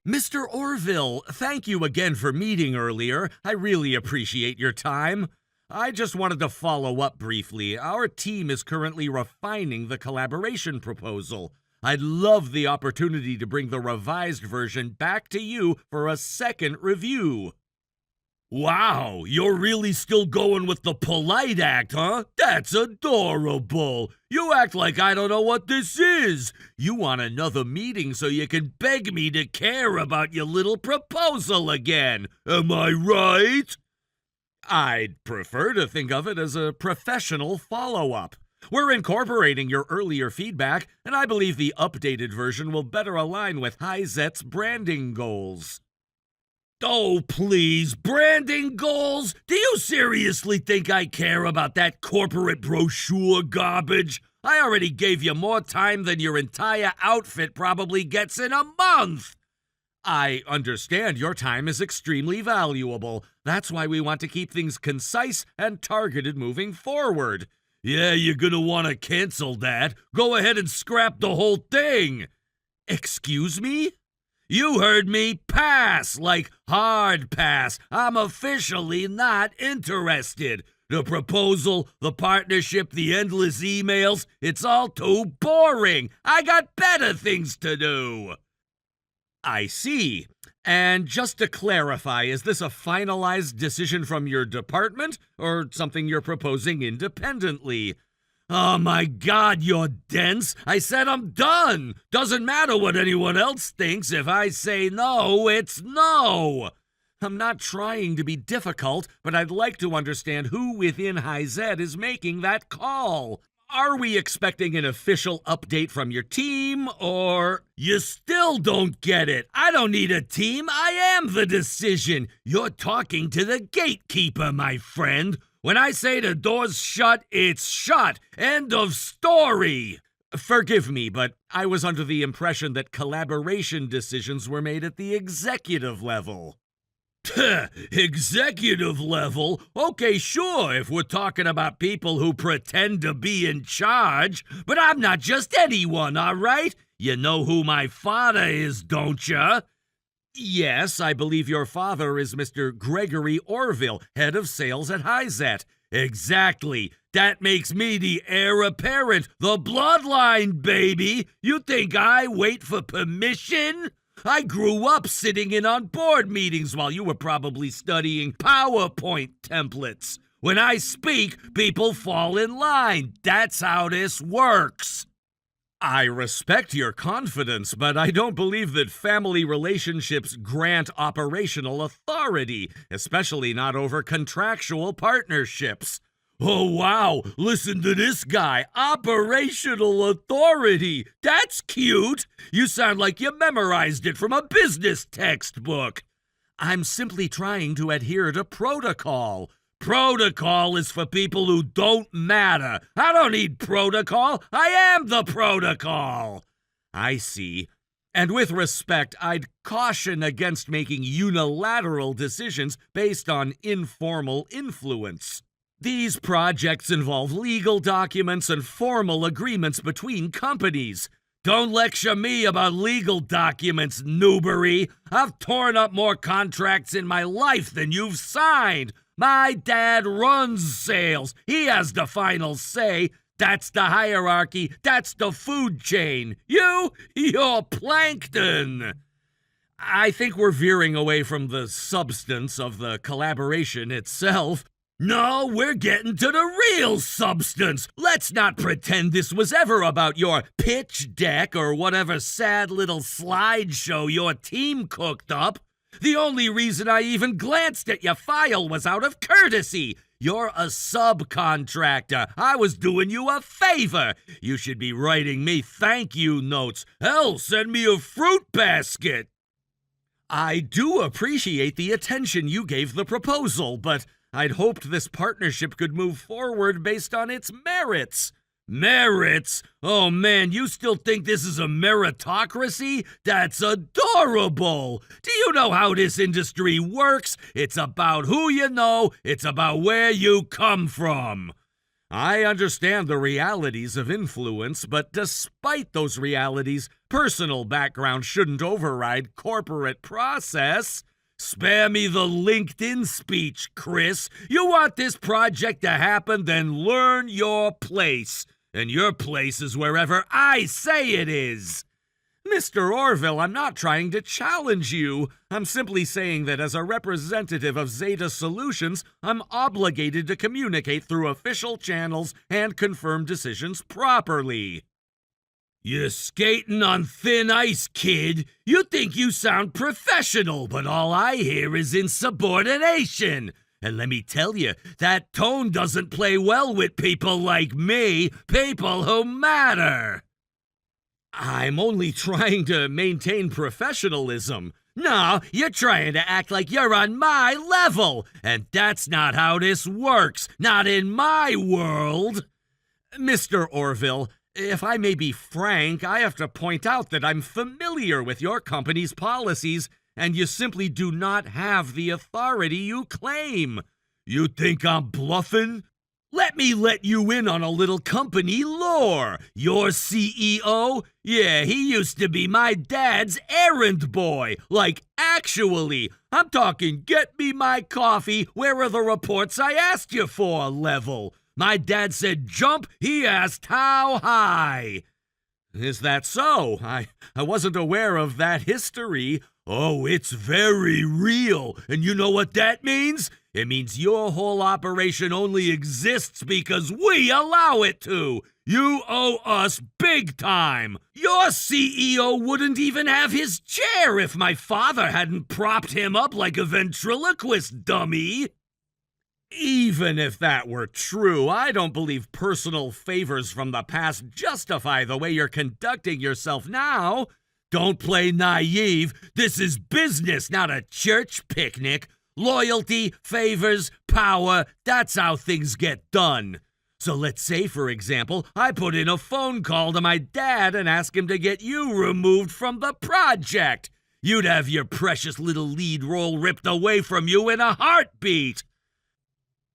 Mr. Orville, thank you again for meeting earlier. I really appreciate your time. I just wanted to follow up briefly. Our team is currently refining the collaboration proposal. I'd love the opportunity to bring the revised version back to you for a second review. Wow, you're really still going with the polite act, huh? That's adorable. You act like I don't know what this is. You want another meeting so you can beg me to care about your little proposal again. Am I right? I'd prefer to think of it as a professional follow-up. We're incorporating your earlier feedback, and I believe the updated version will better align with HiZet's branding goals. Oh, please, branding goals? Do you seriously think I care about that corporate brochure garbage? I already gave you more time than your entire outfit probably gets in a month. I understand your time is extremely valuable. That's why we want to keep things concise and targeted moving forward. Yeah, you're gonna want to cancel that. Go ahead and scrap the whole thing. Excuse me? You heard me. Pass, like hard pass. I'm officially not interested. The proposal, the partnership, the endless emails, it's all too boring. I got better things to do. I see. And just to clarify, is this a finalized decision from your department or something you're proposing independently? Oh my God, you're dense. I said I'm done. Doesn't matter what anyone else thinks. If I say no, it's no. I'm not trying to be difficult, but I'd like to understand who within HiZet is making that call. Are we expecting an official update from your team, or... You still don't get it. I don't need a team. I am the decision. You're talking to the gatekeeper, my friend. When I say the door's shut, it's shut. End of story. Forgive me, but I was under the impression that collaboration decisions were made at the executive level. Executive level? Okay, sure, if we're talking about people who pretend to be in charge. But I'm not just anyone, all right? You know who my father is, don't you? Yes, I believe your father is Mr. Gregory Orville, head of sales at HiZet. Exactly. That makes me the heir apparent, the bloodline, baby. You think I wait for permission? I grew up sitting in on board meetings while you were probably studying PowerPoint templates. When I speak, people fall in line. That's how this works. I respect your confidence, but I don't believe that family relationships grant operational authority, especially not over contractual partnerships. Oh, wow, listen to this guy. Operational authority. That's cute. You sound like you memorized it from a business textbook. I'm simply trying to adhere to protocol. Protocol is for people who don't matter. I don't need protocol. I am the protocol. I see. And with respect, I'd caution against making unilateral decisions based on informal influence. These projects involve legal documents and formal agreements between companies. Don't lecture me about legal documents, noobery. I've torn up more contracts in my life than you've signed. My dad runs sales. He has the final say. That's the hierarchy. That's the food chain. You're plankton. I think we're veering away from the substance of the collaboration itself. No, we're getting to the real substance. Let's not pretend this was ever about your pitch deck or whatever sad little slideshow your team cooked up. The only reason I even glanced at your file was out of courtesy. You're a subcontractor. I was doing you a favor. You should be writing me thank you notes. Hell, send me a fruit basket. I do appreciate the attention you gave the proposal, but I'd hoped this partnership could move forward based on its merits. Merits? Oh man, you still think this is a meritocracy? That's adorable! Do you know how this industry works? It's about who you know, it's about where you come from. I understand the realities of influence, but despite those realities, Personal background shouldn't override corporate process. Spare me the LinkedIn speech, Chris. You want this project to happen, then learn your place. And your place is wherever I say it is. Mr. Orville, I'm not trying to challenge you. I'm simply saying that as a representative of Zeta Solutions, I'm obligated to communicate through official channels and confirm decisions properly. You're skating on thin ice, kid. You think you sound professional, but all I hear is insubordination. And let me tell you, that tone doesn't play well with people like me, people who matter. I'm only trying to maintain professional-ism. No, you're trying to act like you're on my level, and that's not how this works, not in my world. Mr. Orville, if I may be frank, I have to point out that I'm familiar with your company's policies, and you simply do not have the authority you claim. You think I'm bluffing? Let me let you in on a little company lore. Your CEO? Yeah, he used to be my dad's errand boy. Like, actually, I'm talking get me my coffee, where are the reports I asked you for level. My dad said jump, he asked how high. Is that so? I wasn't aware of that history. Oh, it's very real. And you know what that means? It means your whole operation only exists because we allow it to. You owe us big time. Your CEO wouldn't even have his chair if my father hadn't propped him up like a ventriloquist dummy. Even if that were true, I don't believe personal favors from the past justify the way you're conducting yourself now. Don't play naive. This is business, not a church picnic. Loyalty, favors, power, that's how things get done. So let's say, for example, I put in a phone call to my dad and ask him to get you removed from the project. You'd have your precious little lead role ripped away from you in a heartbeat.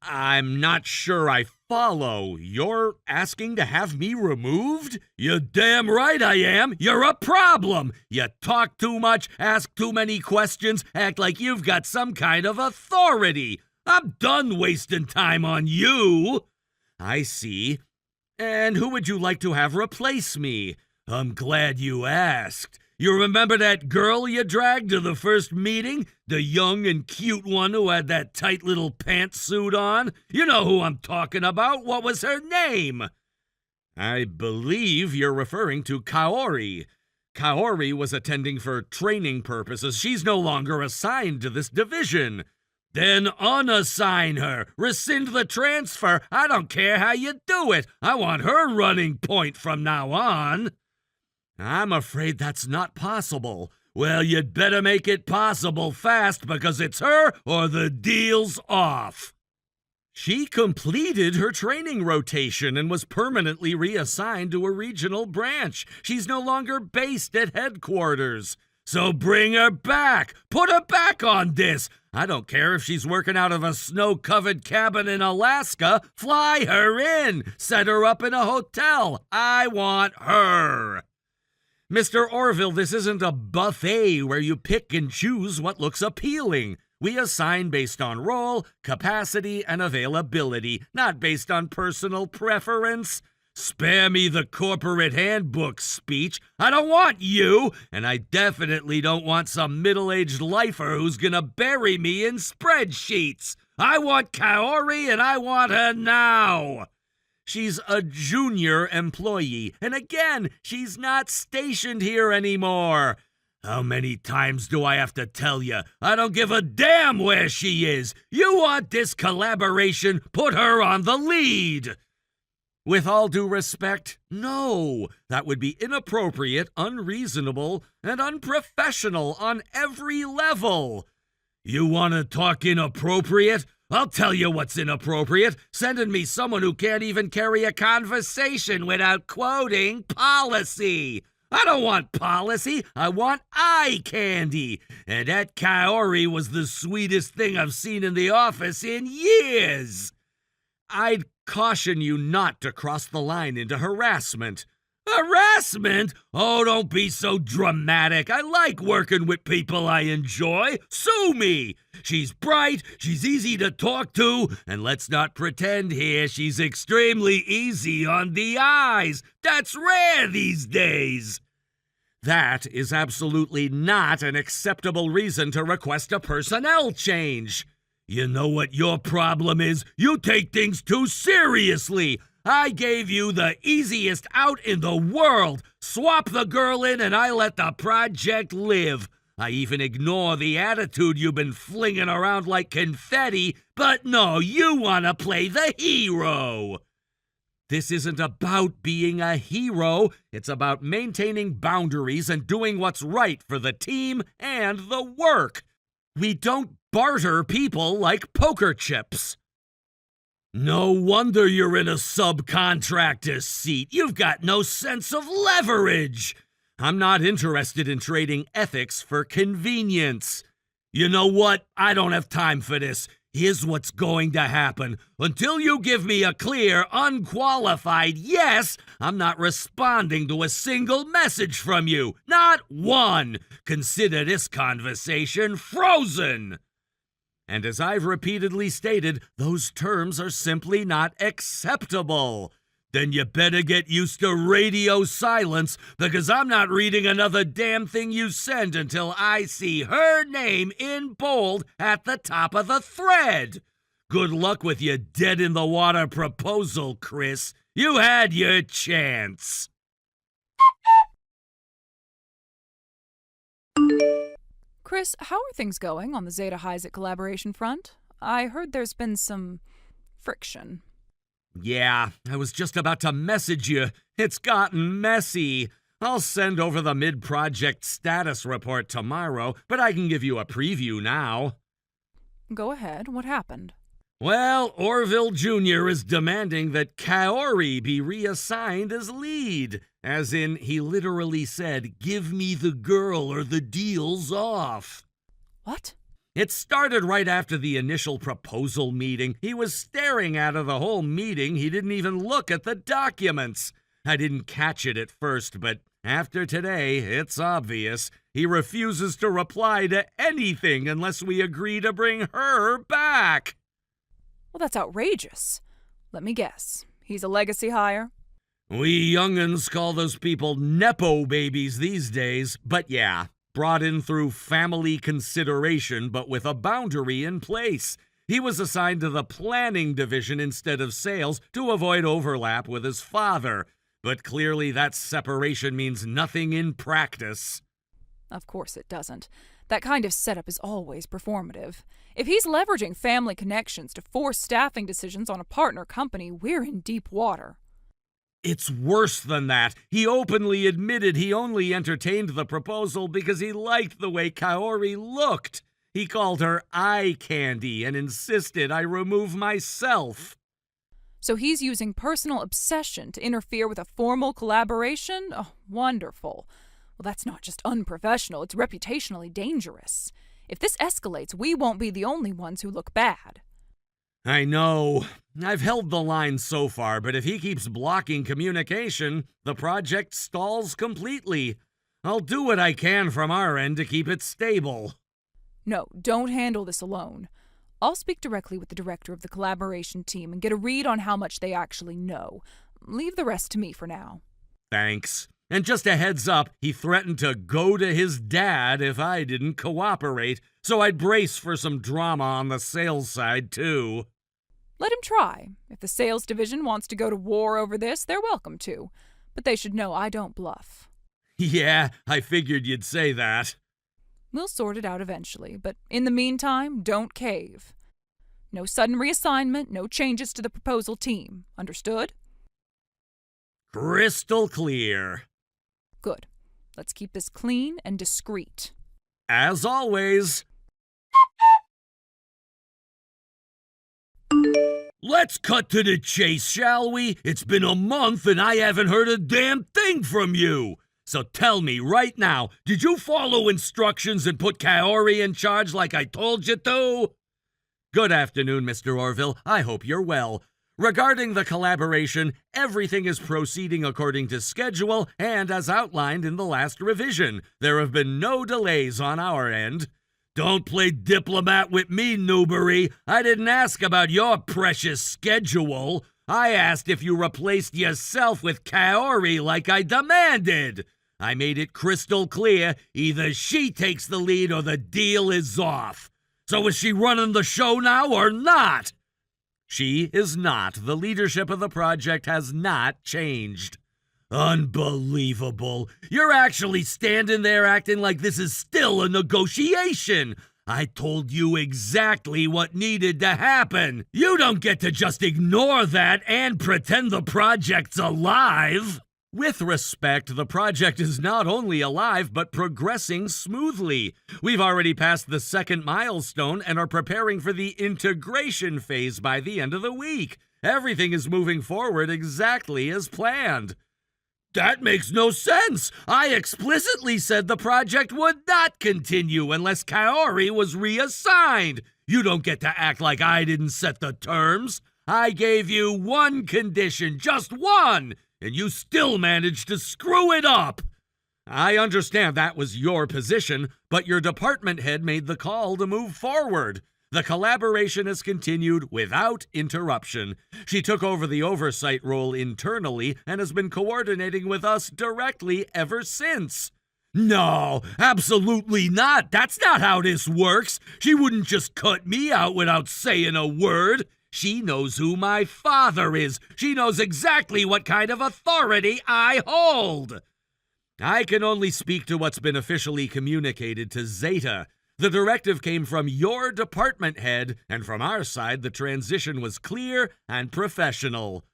I'm not sure I follow. You're asking to have me removed? You're damn right I am. You're a problem. You talk too much, ask too many questions, act like you've got some kind of authority. I'm done wasting time on you. I see. And who would you like to have replace me? I'm glad you asked. You remember that girl you dragged to the first meeting? The young and cute one who had that tight little pantsuit on? You know who I'm talking about. What was her name? I believe you're referring to Kaori. Kaori was attending for training purposes. She's no longer assigned to this division. Then unassign her. Rescind the transfer. I don't care how you do it. I want her running point from now on. I'm afraid that's not possible. Well, you'd better make it possible fast because it's her or the deal's off. She completed her training rotation and was permanently reassigned to a regional branch. She's no longer based at headquarters. So bring her back. Put her back on this. I don't care if she's working out of a snow-covered cabin in Alaska. Fly her in. Set her up in a hotel. I want her. Mr. Orville, this isn't a buffet where you pick and choose what looks appealing. We assign based on role, capacity, and availability, not based on personal preference. Spare me the corporate handbook speech. I don't want you, and I definitely don't want some middle-aged lifer who's gonna bury me in spreadsheets. I want Kaori, and I want her now. She's a junior employee, and again, she's not stationed here anymore. How many times do I have to tell you? I don't give a damn where she is. You want this collaboration? Put her on the lead. With all due respect, no. That would be inappropriate, unreasonable, and unprofessional on every level. You want to talk inappropriate? I'll tell you what's inappropriate. Sending me someone who can't even carry a conversation without quoting policy. I don't want policy. I want eye candy. And that Kaori was the sweetest thing I've seen in the office in years. I'd caution you not to cross the line into harassment. Harassment? Oh, don't be so dramatic. I like working with people I enjoy. Sue me. She's bright, she's easy to talk to, and let's not pretend here she's extremely easy on the eyes. That's rare these days. That is absolutely not an acceptable reason to request a personnel change. You know what your problem is? You take things too seriously. I gave you the easiest out in the world. Swap the girl in and I let the project live. I even ignore the attitude you've been flinging around like confetti, but no, you want to play the hero. This isn't about being a hero. It's about maintaining boundaries and doing what's right for the team and the work. We don't barter people like poker chips. No wonder you're in a subcontractor's seat. You've got no sense of leverage. I'm not interested in trading ethics for convenience. You know what? I don't have time for this. Here's what's going to happen. Until you give me a clear, unqualified yes, I'm not responding to a single message from you. Not one. Consider this conversation frozen. And as I've repeatedly stated, those terms are simply not acceptable. Then you better get used to radio silence, because I'm not reading another damn thing you send until I see her name in bold at the top of the thread. Good luck with your dead-in-the-water proposal, Chris. You had your chance. Chris, how are things going on the Zeta Isaac collaboration front? I heard there's been some friction. Yeah, I was just about to message you. It's gotten messy. I'll send over the mid-project status report tomorrow, but I can give you a preview now. Go ahead. What happened? Well, Orville Jr. is demanding that Kaori be reassigned as lead. As in, he literally said, "Give me the girl or the deal's off." What? It started right after the initial proposal meeting. He was staring at her the whole meeting. He didn't even look at the documents. I didn't catch it at first, but after today, it's obvious. He refuses to reply to anything unless we agree to bring her back. Well, that's outrageous. Let me guess. He's a legacy hire? We young'uns call those people nepo babies these days, but yeah, brought in through family consideration, but with a boundary in place. He was assigned to the planning division instead of sales to avoid overlap with his father, but clearly that separation means nothing in practice. Of course it doesn't. That kind of setup is always performative. If he's leveraging family connections to force staffing decisions on a partner company, we're in deep water. It's worse than that. He openly admitted he only entertained the proposal because he liked the way Kaori looked. He called her eye candy and insisted I remove myself. So he's using personal obsession to interfere with a formal collaboration? Oh, wonderful. Well, that's not just unprofessional, it's reputationally dangerous. If this escalates, we won't be the only ones who look bad. I know. I've held the line so far, but if he keeps blocking communication, the project stalls completely. I'll do what I can from our end to keep it stable. No, don't handle this alone. I'll speak directly with the director of the collaboration team and get a read on how much they actually know. Leave the rest to me for now. Thanks. And just a heads up, he threatened to go to his dad if I didn't cooperate, so I'd brace for some drama on the sales side, too. Let him try. If the sales division wants to go to war over this, they're welcome to. But they should know I don't bluff. Yeah, I figured you'd say that. We'll sort it out eventually, but in the meantime, don't cave. No sudden reassignment, no changes to the proposal team. Understood? Crystal clear. Good. Let's keep this clean and discreet. As always. Let's cut to the chase, shall we? It's been a month and I haven't heard a damn thing from you. So tell me right now, did you follow instructions and put Kaori in charge like I told you to? Good afternoon, Mr. Orville. I hope you're well. Regarding the collaboration, everything is proceeding according to schedule and as outlined in the last revision. There have been no delays on our end. Don't play diplomat with me, Newbury. I didn't ask about your precious schedule. I asked if you replaced yourself with Kaori like I demanded. I made it crystal clear, either she takes the lead or the deal is off. So is she running the show now or not? She is not. The leadership of the project has not changed. Unbelievable. You're actually standing there acting like this is still a negotiation. I told you exactly what needed to happen. You don't get to just ignore that and pretend the project's alive. With respect, the project is not only alive, but progressing smoothly. We've already passed the second milestone and are preparing for the integration phase by the end of the week. Everything is moving forward exactly as planned. That makes no sense. I explicitly said the project would not continue unless Kaori was reassigned. You don't get to act like I didn't set the terms. I gave you one condition, just one, and you still managed to screw it up. I understand that was your position, but your department head made the call to move forward. The collaboration has continued without interruption. She took over the oversight role internally and has been coordinating with us directly ever since. No, absolutely not. That's not how this works. She wouldn't just cut me out without saying a word. She knows who my father is. She knows exactly what kind of authority I hold. I can only speak to what's been officially communicated to Zeta. The directive came from your department head, and from our side, the transition was clear and professional.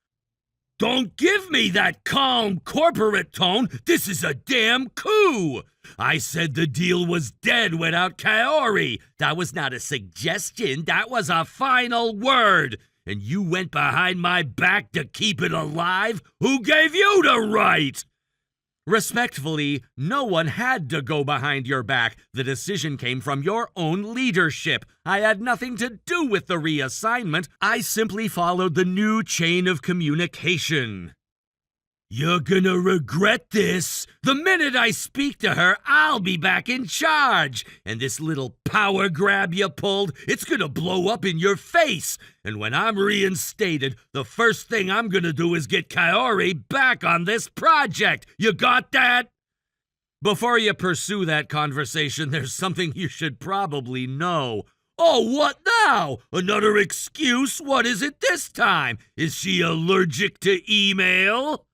Don't give me that calm corporate tone. This is a damn coup. I said the deal was dead without Kaori. That was not a suggestion. That was a final word. And you went behind my back to keep it alive? Who gave you the right? Respectfully, no one had to go behind your back. The decision came from your own leadership. I had nothing to do with the reassignment. I simply followed the new chain of communication. You're gonna regret this. The minute I speak to her, I'll be back in charge. And this little power grab you pulled, it's gonna blow up in your face. And when I'm reinstated, the first thing I'm gonna do is get Kaori back on this project. You got that? Before you pursue that conversation, there's something you should probably know. Oh, what now? Another excuse? What is it this time? Is she allergic to email?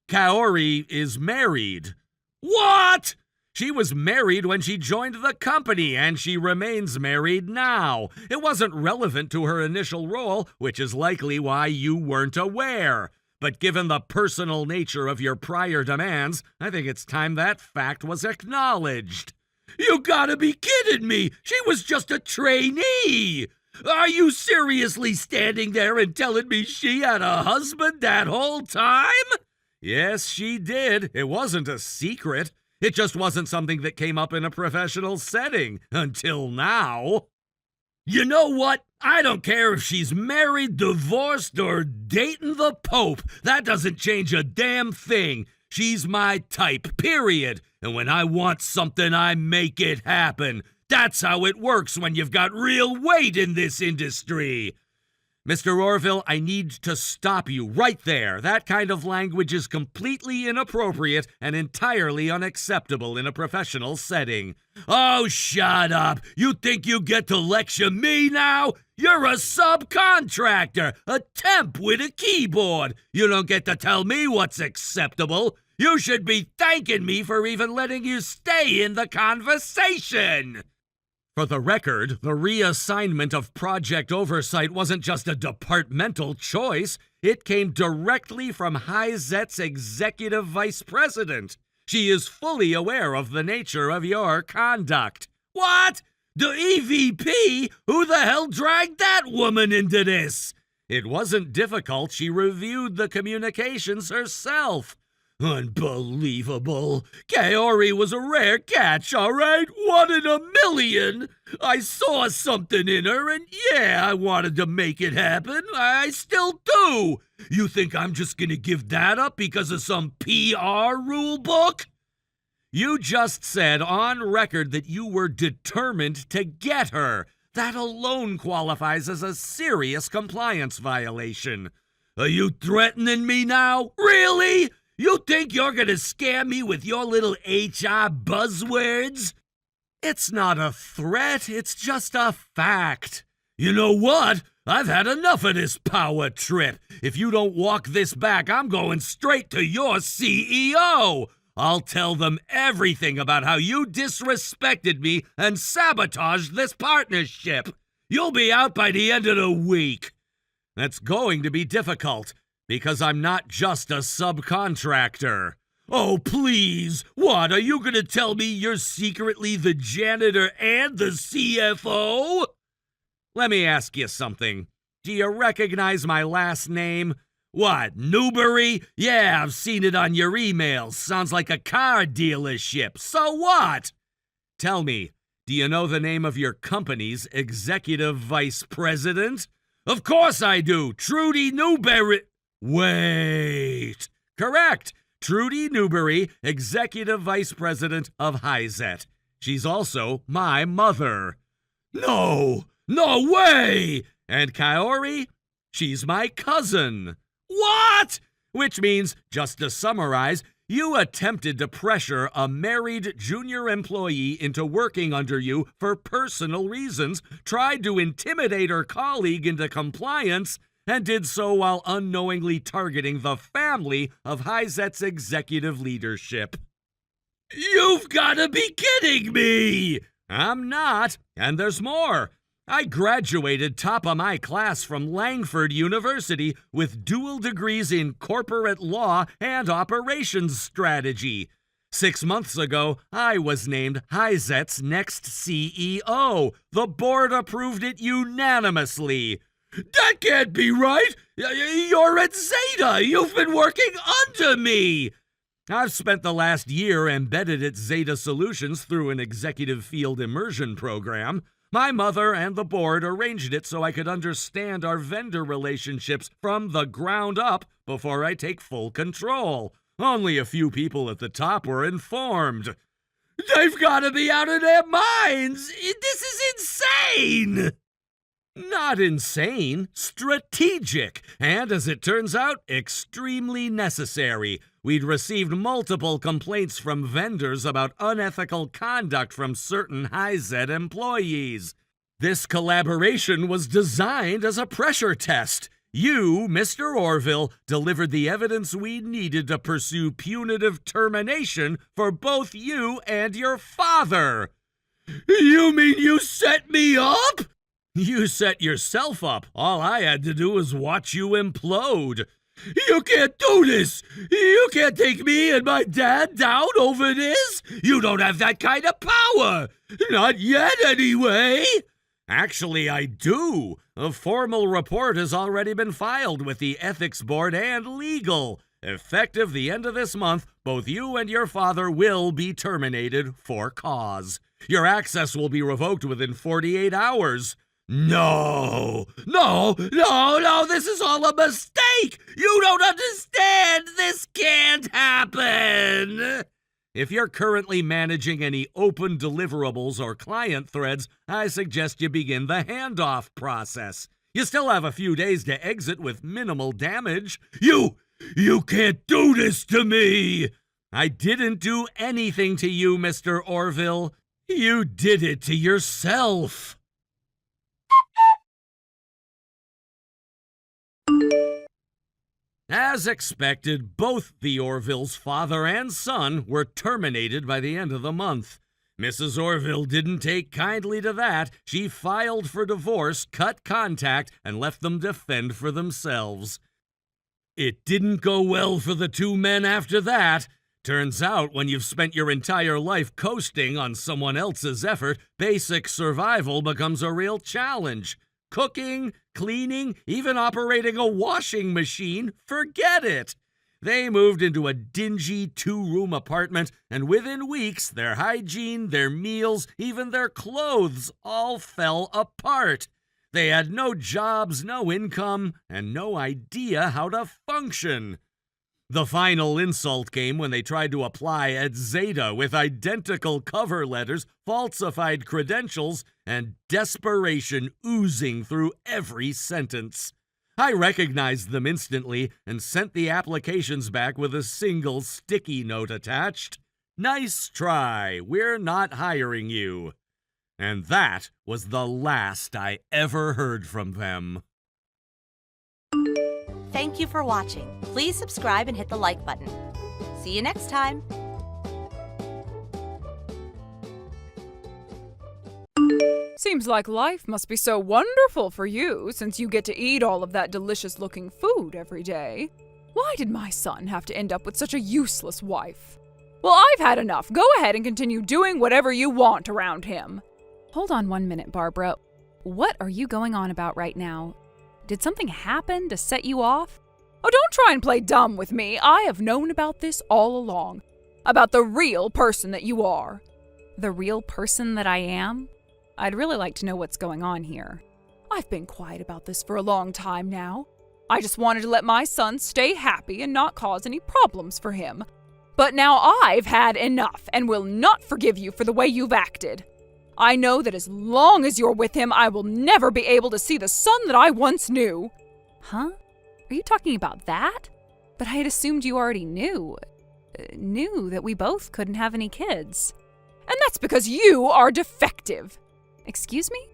Kaori is married. What? She was married when she joined the company, and she remains married now. It wasn't relevant to her initial role, which is likely why you weren't aware. But given the personal nature of your prior demands, I think it's time that fact was acknowledged. You gotta be kidding me! She was just a trainee! Are you seriously standing there and telling me she had a husband that whole time? Yes, she did. It wasn't a secret. It just wasn't something that came up in a professional setting, until now. You know what? I don't care if she's married, divorced, or dating the Pope. That doesn't change a damn thing. She's my type, period. And when I want something, I make it happen. That's how it works when you've got real weight in this industry. Mr. Orville, I need to stop you right there. That kind of language is completely inappropriate and entirely unacceptable in a professional setting. Oh, shut up. You think you get to lecture me now? You're a subcontractor, a temp with a keyboard. You don't get to tell me what's acceptable. You should be thanking me for even letting you stay in the conversation. For the record, the reassignment of project oversight wasn't just a departmental choice. It came directly from Hizet's executive vice president. She is fully aware of the nature of your conduct. What? The EVP? Who the hell dragged that woman into this? It wasn't difficult. She reviewed the communications herself. Unbelievable. Kaori was a rare catch, all right? 1 in a million. I saw something in her, and yeah, I wanted to make it happen. I still do. You think I'm just gonna give that up because of some PR rule book? You just said on record that you were determined to get her. That alone qualifies as a serious compliance violation. Are you threatening me now? Really? You think you're gonna scare me with your little HR buzzwords? It's not a threat, it's just a fact. You know what? I've had enough of this power trip. If you don't walk this back, I'm going straight to your CEO. I'll tell them everything about how you disrespected me and sabotaged this partnership. You'll be out by the end of the week. That's going to be difficult, because I'm not just a subcontractor. Oh, please! What, are you gonna tell me you're secretly the janitor and the CFO? Let me ask you something. Do you recognize my last name? What, Newbury? Yeah, I've seen it on your emails. Sounds like a car dealership. So what? Tell me, do you know the name of your company's executive vice president? Of course I do. Trudy Newberry. Wait. Correct. Trudy Newberry, executive vice president of Hyzet. She's also my mother. No way! And Kaori? She's my cousin. What? Which means, just to summarize, you attempted to pressure a married junior employee into working under you for personal reasons, tried to intimidate her colleague into compliance, and did so while unknowingly targeting the family of Hyzet's executive leadership. You've got to be kidding me! I'm not, and there's more. I graduated top of my class from Langford University with dual degrees in corporate law and operations strategy. 6 months ago, I was named Hyzet's next CEO. The board approved it unanimously. That can't be right! You're at Zeta! You've been working under me! I've spent the last year embedded at Zeta Solutions through an executive field immersion program. My mother and the board arranged it so I could understand our vendor relationships from the ground up before I take full control. Only a few people at the top were informed. They've got to be out of their minds! This is insane! Not insane, strategic, and as it turns out, extremely necessary. We'd received multiple complaints from vendors about unethical conduct from certain Hyzet employees. This collaboration was designed as a pressure test. You, Mr. Orville, delivered the evidence we needed to pursue punitive termination for both you and your father. You mean you set me up? You set yourself up. All I had to do was watch you implode. You can't do this! You can't take me and my dad down over this! You don't have that kind of power! Not yet, anyway! Actually, I do. A formal report has already been filed with the Ethics Board and legal. Effective the end of this month, both you and your father will be terminated for cause. Your access will be revoked within 48 hours. No, this is all a mistake! You don't understand! This can't happen! If you're currently managing any open deliverables or client threads, I suggest you begin the handoff process. You still have a few days to exit with minimal damage. You can't do this to me! I didn't do anything to you, Mr. Orville. You did it to yourself. As expected, both the Orvilles, father and son, were terminated by the end of the month. Mrs. Orville didn't take kindly to that. She filed for divorce, cut contact, and left them to fend for themselves. It didn't go well for the two men after that. Turns out, when you've spent your entire life coasting on someone else's effort, basic survival becomes a real challenge. Cooking, cleaning, even operating a washing machine, forget it. They moved into a dingy 2-room apartment, and within weeks, their hygiene, their meals, even their clothes all fell apart. They had no jobs, no income, and no idea how to function. The final insult came when they tried to apply at Zeta with identical cover letters, falsified credentials, and desperation oozing through every sentence. I recognized them instantly and sent the applications back with a single sticky note attached. Nice try, we're not hiring you. And that was the last I ever heard from them. Thank you for watching. Please subscribe and hit the like button. See you next time. Seems like life must be so wonderful for you since you get to eat all of that delicious-looking food every day. Why did my son have to end up with such a useless wife? Well, I've had enough. Go ahead and continue doing whatever you want around him. Hold on 1 minute, Barbara. What are you going on about right now? Did something happen to set you off? Oh, don't try and play dumb with me. I have known about this all along. About the real person that you are. The real person that I am? I'd really like to know what's going on here. I've been quiet about this for a long time now. I just wanted to let my son stay happy and not cause any problems for him. But now I've had enough and will not forgive you for the way you've acted. I know that as long as you're with him, I will never be able to see the son that I once knew. Huh? Are you talking about that? But I had assumed you already knew that we both couldn't have any kids. And that's because you are defective. Excuse me?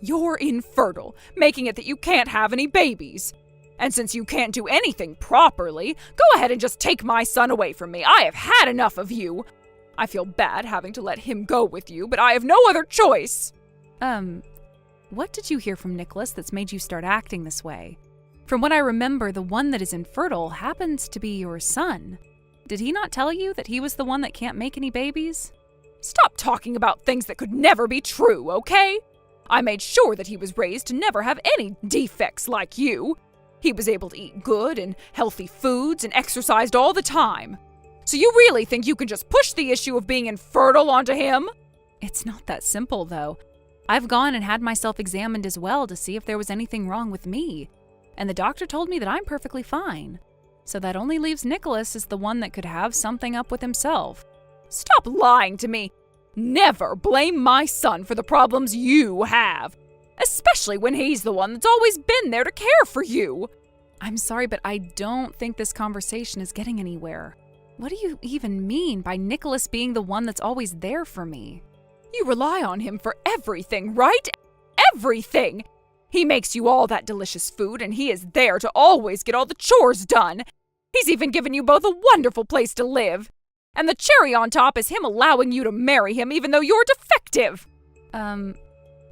You're infertile, making it that you can't have any babies. And since you can't do anything properly, go ahead and just take my son away from me. I have had enough of you. I feel bad having to let him go with you, but I have no other choice. What did you hear from Nicholas that's made you start acting this way? From what I remember, the one that is infertile happens to be your son. Did he not tell you that he was the one that can't make any babies? Stop talking about things that could never be true, okay? I made sure that he was raised to never have any defects like you. He was able to eat good and healthy foods and exercised all the time. So you really think you can just push the issue of being infertile onto him? It's not that simple, though. I've gone and had myself examined as well to see if there was anything wrong with me. And the doctor told me that I'm perfectly fine. So that only leaves Nicholas as the one that could have something up with himself. Stop lying to me. Never blame my son for the problems you have. Especially when he's the one that's always been there to care for you. I'm sorry, but I don't think this conversation is getting anywhere. What do you even mean by Nicholas being the one that's always there for me? You rely on him for everything, right? Everything! He makes you all that delicious food, and he is there to always get all the chores done. He's even given you both a wonderful place to live. And the cherry on top is him allowing you to marry him even though you're defective.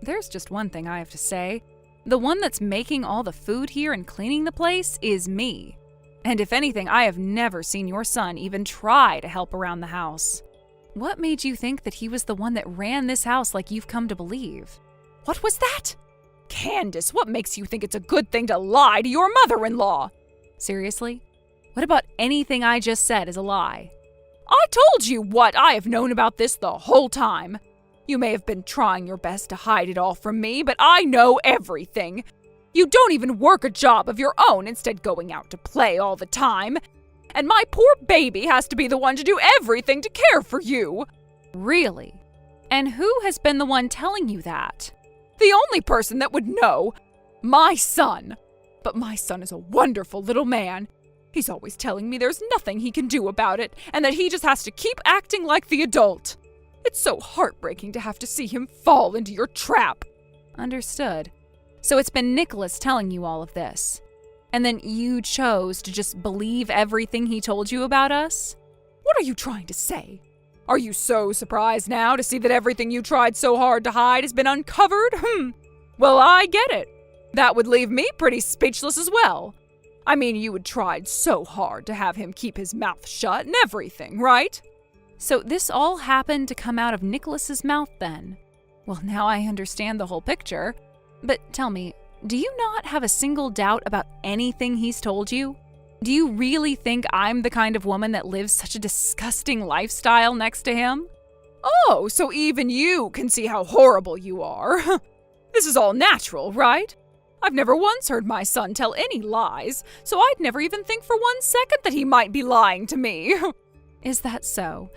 There's just one thing I have to say. The one that's making all the food here and cleaning the place is me. And if anything, I have never seen your son even try to help around the house. What made you think that he was the one that ran this house like you've come to believe? What was that? Candace, what makes you think it's a good thing to lie to your mother-in-law? Seriously? What about anything I just said is a lie? I told you what I have known about this the whole time. You may have been trying your best to hide it all from me, but I know everything. You don't even work a job of your own, instead going out to play all the time. And my poor baby has to be the one to do everything to care for you. Really? And who has been the one telling you that? The only person that would know. My son. But my son is a wonderful little man. He's always telling me there's nothing he can do about it, and that he just has to keep acting like the adult. It's so heartbreaking to have to see him fall into your trap. Understood. So it's been Nicholas telling you all of this. And then you chose to just believe everything he told you about us? What are you trying to say? Are you so surprised now to see that everything you tried so hard to hide has been uncovered? Well, I get it. That would leave me pretty speechless as well. I mean, you had tried so hard to have him keep his mouth shut and everything, right? So this all happened to come out of Nicholas's mouth then? Well, now I understand the whole picture. But tell me, do you not have a single doubt about anything he's told you? Do you really think I'm the kind of woman that lives such a disgusting lifestyle next to him? Oh, so even you can see how horrible you are. This is all natural, right? I've never once heard my son tell any lies, so I'd never even think for 1 second that he might be lying to me. Is that so?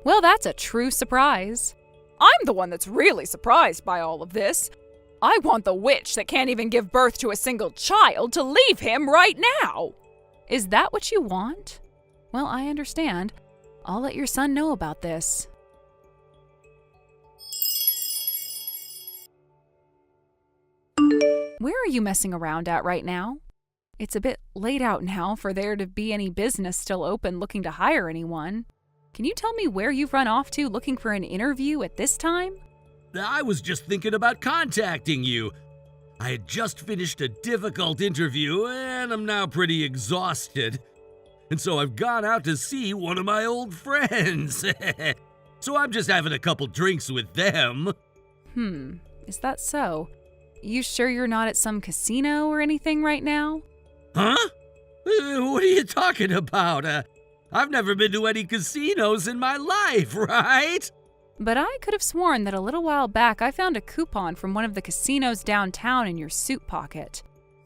Well, that's a true surprise. I'm the one that's really surprised by all of this. I want the witch that can't even give birth to a single child to leave him right now. Is that what you want? Well, I understand. I'll let your son know about this. Where are you messing around at right now? It's a bit late out now for there to be any business still open looking to hire anyone. Can you tell me where you've run off to looking for an interview at this time? I was just thinking about contacting you. I had just finished a difficult interview and I'm now pretty exhausted. And so I've gone out to see one of my old friends. So I'm just having a couple drinks with them. Is that so? You sure you're not at some casino or anything right now? Huh? What are you talking about? I've never been to any casinos in my life, right? But I could have sworn that a little while back I found a coupon from one of the casinos downtown in your suit pocket.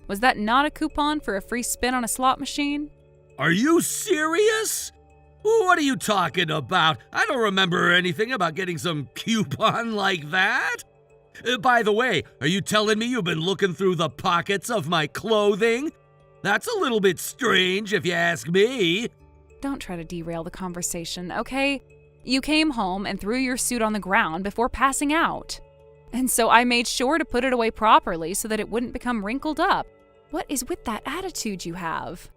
Was that not a coupon for a free spin on a slot machine? Are you serious? What are you talking about? I don't remember anything about getting some coupon like that. By the way, are you telling me you've been looking through the pockets of my clothing? That's a little bit strange if you ask me. Don't try to derail the conversation, okay? You came home and threw your suit on the ground before passing out. And so I made sure to put it away properly so that it wouldn't become wrinkled up. What is with that attitude you have?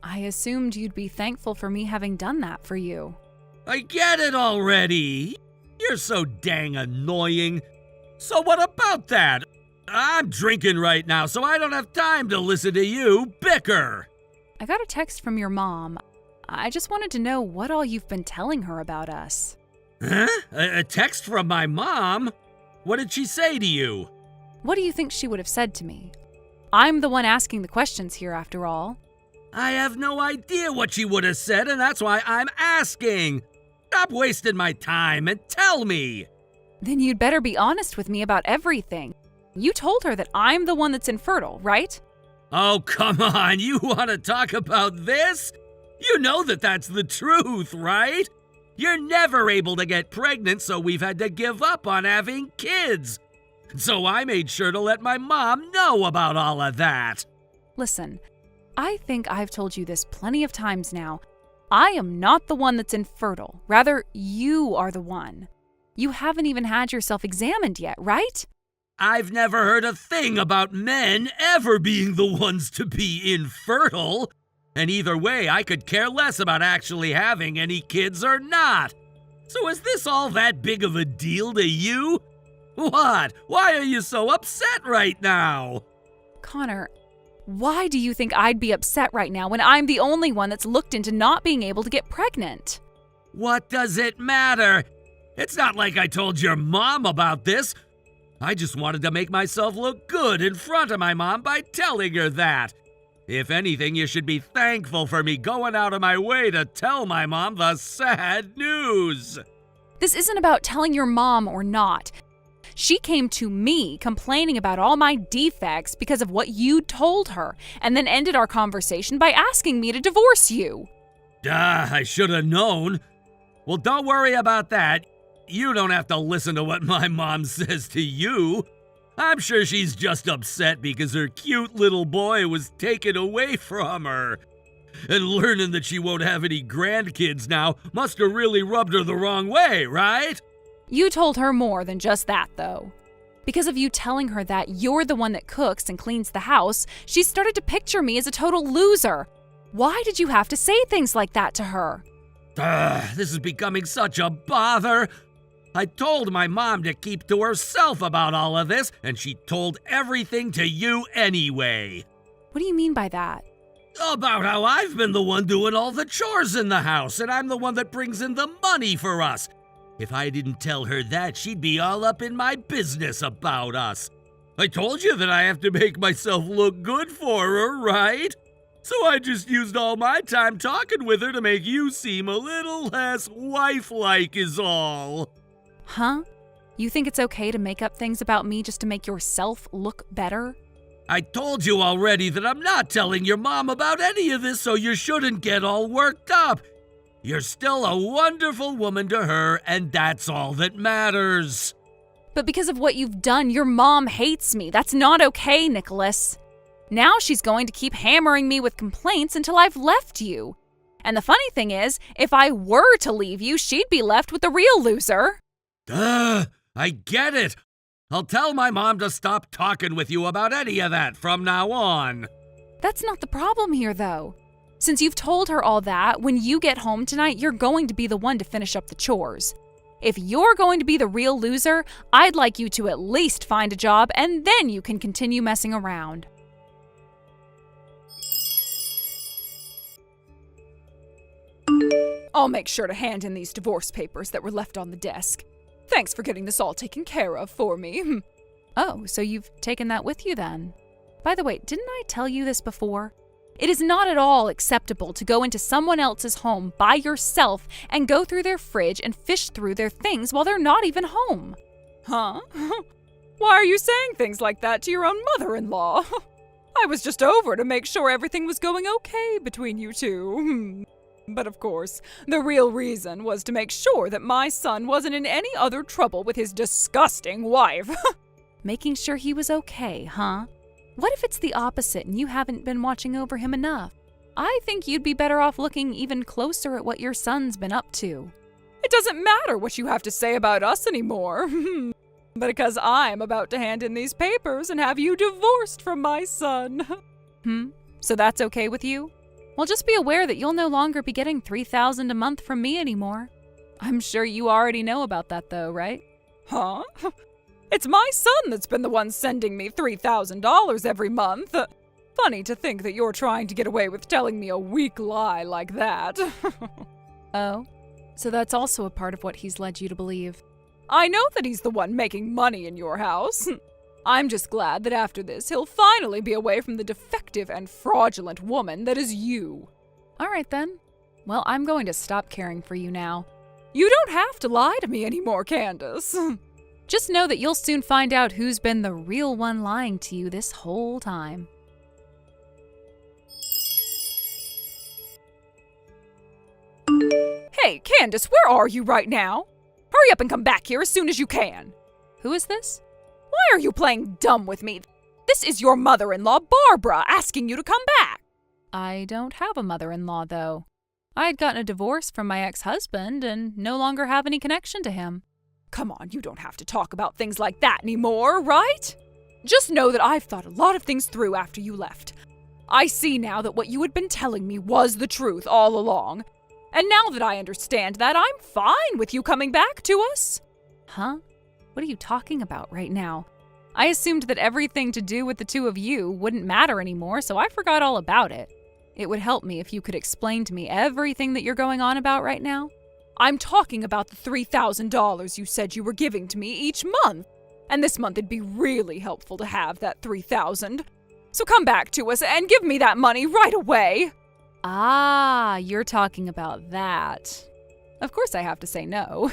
I assumed you'd be thankful for me having done that for you. I get it already. You're so dang annoying. So what about that? I'm drinking right now, so I don't have time to listen to you bicker. I got a text from your mom. I just wanted to know what all you've been telling her about us. Huh? A text from my mom? What did she say to you? What do you think she would have said to me? I'm the one asking the questions here, after all. I have no idea what she would have said, and that's why I'm asking. Stop wasting my time and tell me. Then you'd better be honest with me about everything. You told her that I'm the one that's infertile, right? Oh, come on. You want to talk about this? You know that that's the truth, right? You're never able to get pregnant, so we've had to give up on having kids. So I made sure to let my mom know about all of that. Listen, I think I've told you this plenty of times now. I am not the one that's infertile. Rather, you are the one. You haven't even had yourself examined yet, right? I've never heard a thing about men ever being the ones to be infertile. And either way, I could care less about actually having any kids or not. So is this all that big of a deal to you? What? Why are you so upset right now? Connor, why do you think I'd be upset right now when I'm the only one that's looked into not being able to get pregnant? What does it matter? It's not like I told your mom about this. I just wanted to make myself look good in front of my mom by telling her that. If anything, you should be thankful for me going out of my way to tell my mom the sad news. This isn't about telling your mom or not. She came to me complaining about all my defects because of what you told her, and then ended our conversation by asking me to divorce you. I should have known. Well, don't worry about that. You don't have to listen to what my mom says to you. I'm sure she's just upset because her cute little boy was taken away from her. And learning that she won't have any grandkids now must have really rubbed her the wrong way, right? You told her more than just that, though. Because of you telling her that you're the one that cooks and cleans the house, she started to picture me as a total loser. Why did you have to say things like that to her? This is becoming such a bother. I told my mom to keep to herself about all of this, and she told everything to you anyway. What do you mean by that? About how I've been the one doing all the chores in the house, and I'm the one that brings in the money for us. If I didn't tell her that, she'd be all up in my business about us. I told you that I have to make myself look good for her, right? So I just used all my time talking with her to make you seem a little less wife-like is all. Huh? You think it's okay to make up things about me just to make yourself look better? I told you already that I'm not telling your mom about any of this, so you shouldn't get all worked up. You're still a wonderful woman to her, and that's all that matters. But because of what you've done, your mom hates me. That's not okay, Nicholas. Now she's going to keep hammering me with complaints until I've left you. And the funny thing is, if I were to leave you, she'd be left with the real loser. Duh, I get it. I'll tell my mom to stop talking with you about any of that from now on. That's not the problem here, though. Since you've told her all that, when you get home tonight, you're going to be the one to finish up the chores. If you're going to be the real loser, I'd like you to at least find a job, and then you can continue messing around. I'll make sure to hand in these divorce papers that were left on the desk. Thanks for getting this all taken care of for me. Oh, so you've taken that with you then? By the way, didn't I tell you this before? It is not at all acceptable to go into someone else's home by yourself and go through their fridge and fish through their things while they're not even home. Huh? Why are you saying things like that to your own mother-in-law? I was just over to make sure everything was going okay between you two. But of course, the real reason was to make sure that my son wasn't in any other trouble with his disgusting wife. Making sure he was okay, huh? What if it's the opposite and you haven't been watching over him enough? I think you'd be better off looking even closer at what your son's been up to. It doesn't matter what you have to say about us anymore. Because I'm about to hand in these papers and have you divorced from my son. So that's okay with you? Well, just be aware that you'll no longer be getting $3,000 a month from me anymore. I'm sure you already know about that though, right? Huh? It's my son that's been the one sending me $3,000 every month. Funny to think that you're trying to get away with telling me a weak lie like that. Oh, so that's also a part of what he's led you to believe. I know that he's the one making money in your house. I'm just glad that after this, he'll finally be away from the defective and fraudulent woman that is you. All right, then. Well, I'm going to stop caring for you now. You don't have to lie to me anymore, Candace. Just know that you'll soon find out who's been the real one lying to you this whole time. Hey, Candace, where are you right now? Hurry up and come back here as soon as you can. Who is this? Why are you playing dumb with me? This is your mother-in-law, Barbara, asking you to come back. I don't have a mother-in-law, though. I had gotten a divorce from my ex-husband and no longer have any connection to him. Come on, you don't have to talk about things like that anymore, right? Just know that I've thought a lot of things through after you left. I see now that what you had been telling me was the truth all along. And now that I understand that, I'm fine with you coming back to us. Huh? What are you talking about right now? I assumed that everything to do with the two of you wouldn't matter anymore, so I forgot all about it. It would help me if you could explain to me everything that you're going on about right now. I'm talking about the $3,000 you said you were giving to me each month. And this month it'd be really helpful to have that $3,000. So come back to us and give me that money right away. Ah, you're talking about that. Of course I have to say no.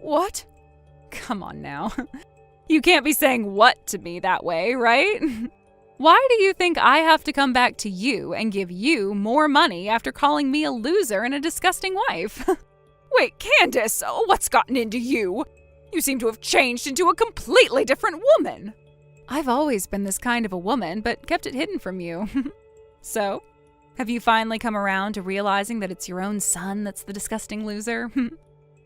What? Come on now. You can't be saying what to me that way, right? Why do you think I have to come back to you and give you more money after calling me a loser and a disgusting wife? Wait, Candace, what's gotten into you? You seem to have changed into a completely different woman. I've always been this kind of a woman, but kept it hidden from you. So, have you finally come around to realizing that it's your own son that's the disgusting loser?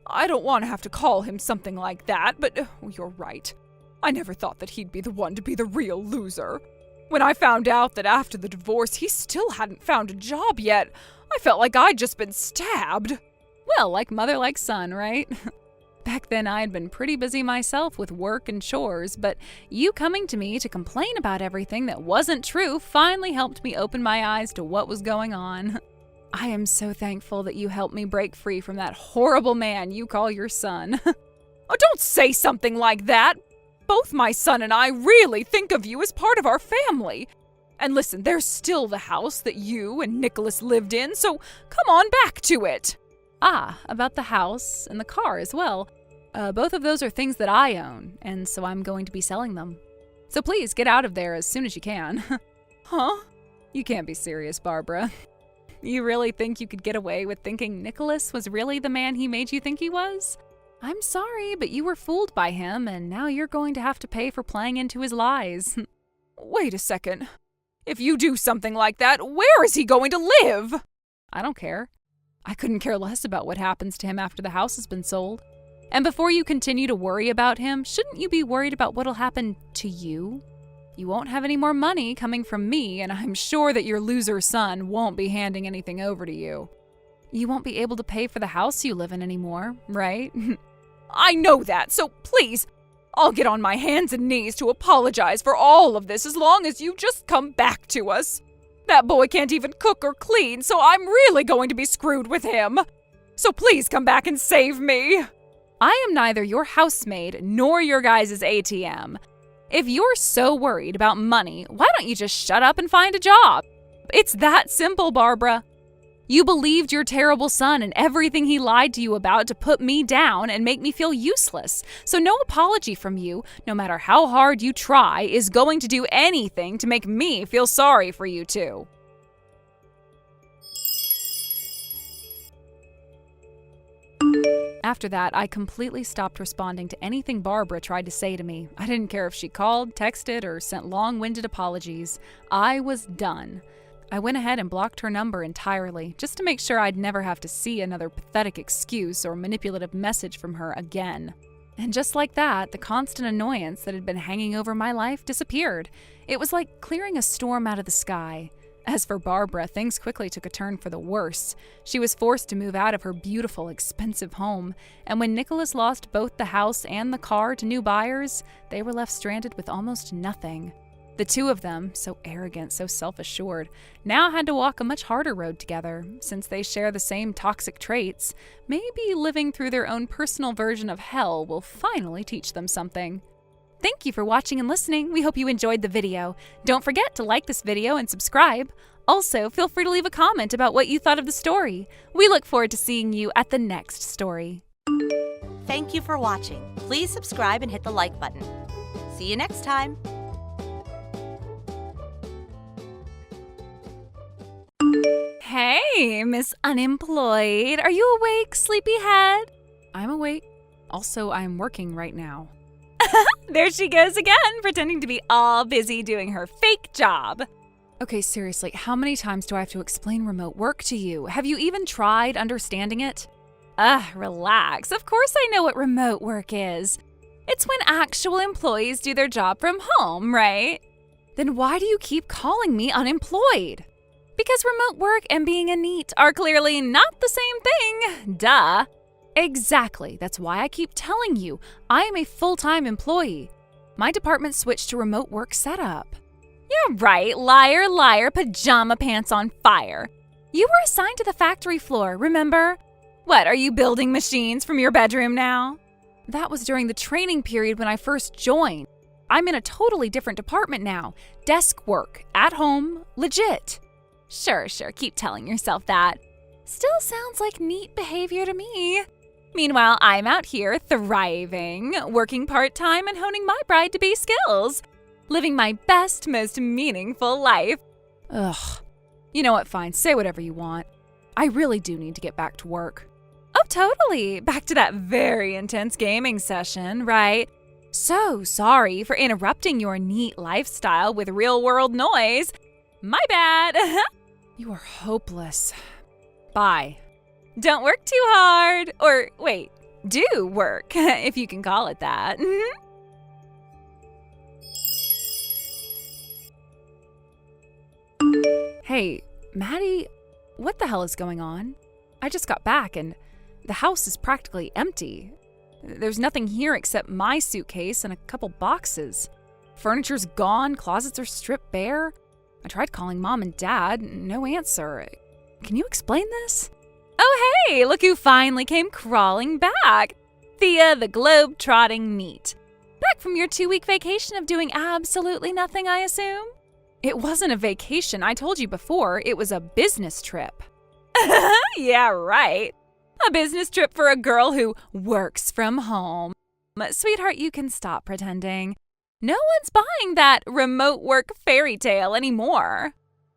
I don't want to have to call him something like that, but you're right. I never thought that he'd be the one to be the real loser. When I found out that after the divorce he still hadn't found a job yet, I felt like I'd just been stabbed. Well, like mother, like son, right? Back then I had been pretty busy myself with work and chores, but you coming to me to complain about everything that wasn't true finally helped me open my eyes to what was going on. I am so thankful that you helped me break free from that horrible man you call your son. Oh, don't say something like that! Both my son and I really think of you as part of our family. And listen, there's still the house that you and Nicholas lived in, so come on back to it. Ah, about the house and the car as well. Both of those are things that I own, and so I'm going to be selling them. So please get out of there as soon as you can. Huh? You can't be serious, Barbara. You really think you could get away with thinking Nicholas was really the man he made you think he was? I'm sorry, but you were fooled by him, and now you're going to have to pay for playing into his lies. Wait a second. If you do something like that, where is he going to live? I don't care. I couldn't care less about what happens to him after the house has been sold. And before you continue to worry about him, shouldn't you be worried about what'll happen to you? You won't have any more money coming from me, and I'm sure that your loser son won't be handing anything over to you. You won't be able to pay for the house you live in anymore, right? I know that, so please, I'll get on my hands and knees to apologize for all of this as long as you just come back to us. That boy can't even cook or clean, so I'm really going to be screwed with him. So please come back and save me. I am neither your housemaid nor your guys' ATM. If you're so worried about money, why don't you just shut up and find a job? It's that simple, Barbara. You believed your terrible son and everything he lied to you about to put me down and make me feel useless. So no apology from you, no matter how hard you try, is going to do anything to make me feel sorry for you two. After that, I completely stopped responding to anything Barbara tried to say to me. I didn't care if she called, texted, or sent long-winded apologies. I was done. I went ahead and blocked her number entirely, just to make sure I'd never have to see another pathetic excuse or manipulative message from her again. And just like that, the constant annoyance that had been hanging over my life disappeared. It was like clearing a storm out of the sky. As for Barbara, things quickly took a turn for the worse. She was forced to move out of her beautiful, expensive home, and when Nicholas lost both the house and the car to new buyers, they were left stranded with almost nothing. The two of them, so arrogant, so self-assured, now had to walk a much harder road together. Since they share the same toxic traits, maybe living through their own personal version of hell will finally teach them something. Thank you for watching and listening. We hope you enjoyed the video. Don't forget to like this video and subscribe. Also, feel free to leave a comment about what you thought of the story. We look forward to seeing you at the next story. Thank you for watching. Please subscribe and hit the like button. See you next time. Hey, Miss Unemployed. Are you awake, sleepyhead? I'm awake. Also, I'm working right now. There she goes again, pretending to be all busy doing her fake job. Okay, seriously, how many times do I have to explain remote work to you? Have you even tried understanding it? Relax. Of course I know what remote work is. It's when actual employees do their job from home, right? Then why do you keep calling me unemployed? Because remote work and being a NEET are clearly not the same thing. Duh. Exactly. That's why I keep telling you, I am a full-time employee. My department switched to remote work setup. You're right, liar, liar, pajama pants on fire. You were assigned to the factory floor, remember? What, are you building machines from your bedroom now? That was during the training period when I first joined. I'm in a totally different department now. Desk work, at home, legit. Sure, keep telling yourself that. Still sounds like neat behavior to me. Meanwhile, I'm out here thriving, working part-time and honing my bride-to-be skills. Living my best, most meaningful life. Ugh. You know what, fine, say whatever you want. I really do need to get back to work. Oh, totally. Back to that very intense gaming session, right? So sorry for interrupting your neat lifestyle with real-world noise. My bad. You are hopeless. Bye. Don't work too hard. Or wait, do work, if you can call it that. Hey, Maddie, what the hell is going on? I just got back and the house is practically empty. There's nothing here except my suitcase and a couple boxes. Furniture's gone, closets are stripped bare. I tried calling Mom and Dad, no answer. Can you explain this? Oh hey, look who finally came crawling back. Thea the globe-trotting NEET. Back from your 2-week vacation of doing absolutely nothing, I assume? It wasn't a vacation. I told you before, it was a business trip. Yeah, right. A business trip for a girl who works from home. Sweetheart, you can stop pretending. No one's buying that remote work fairy tale anymore.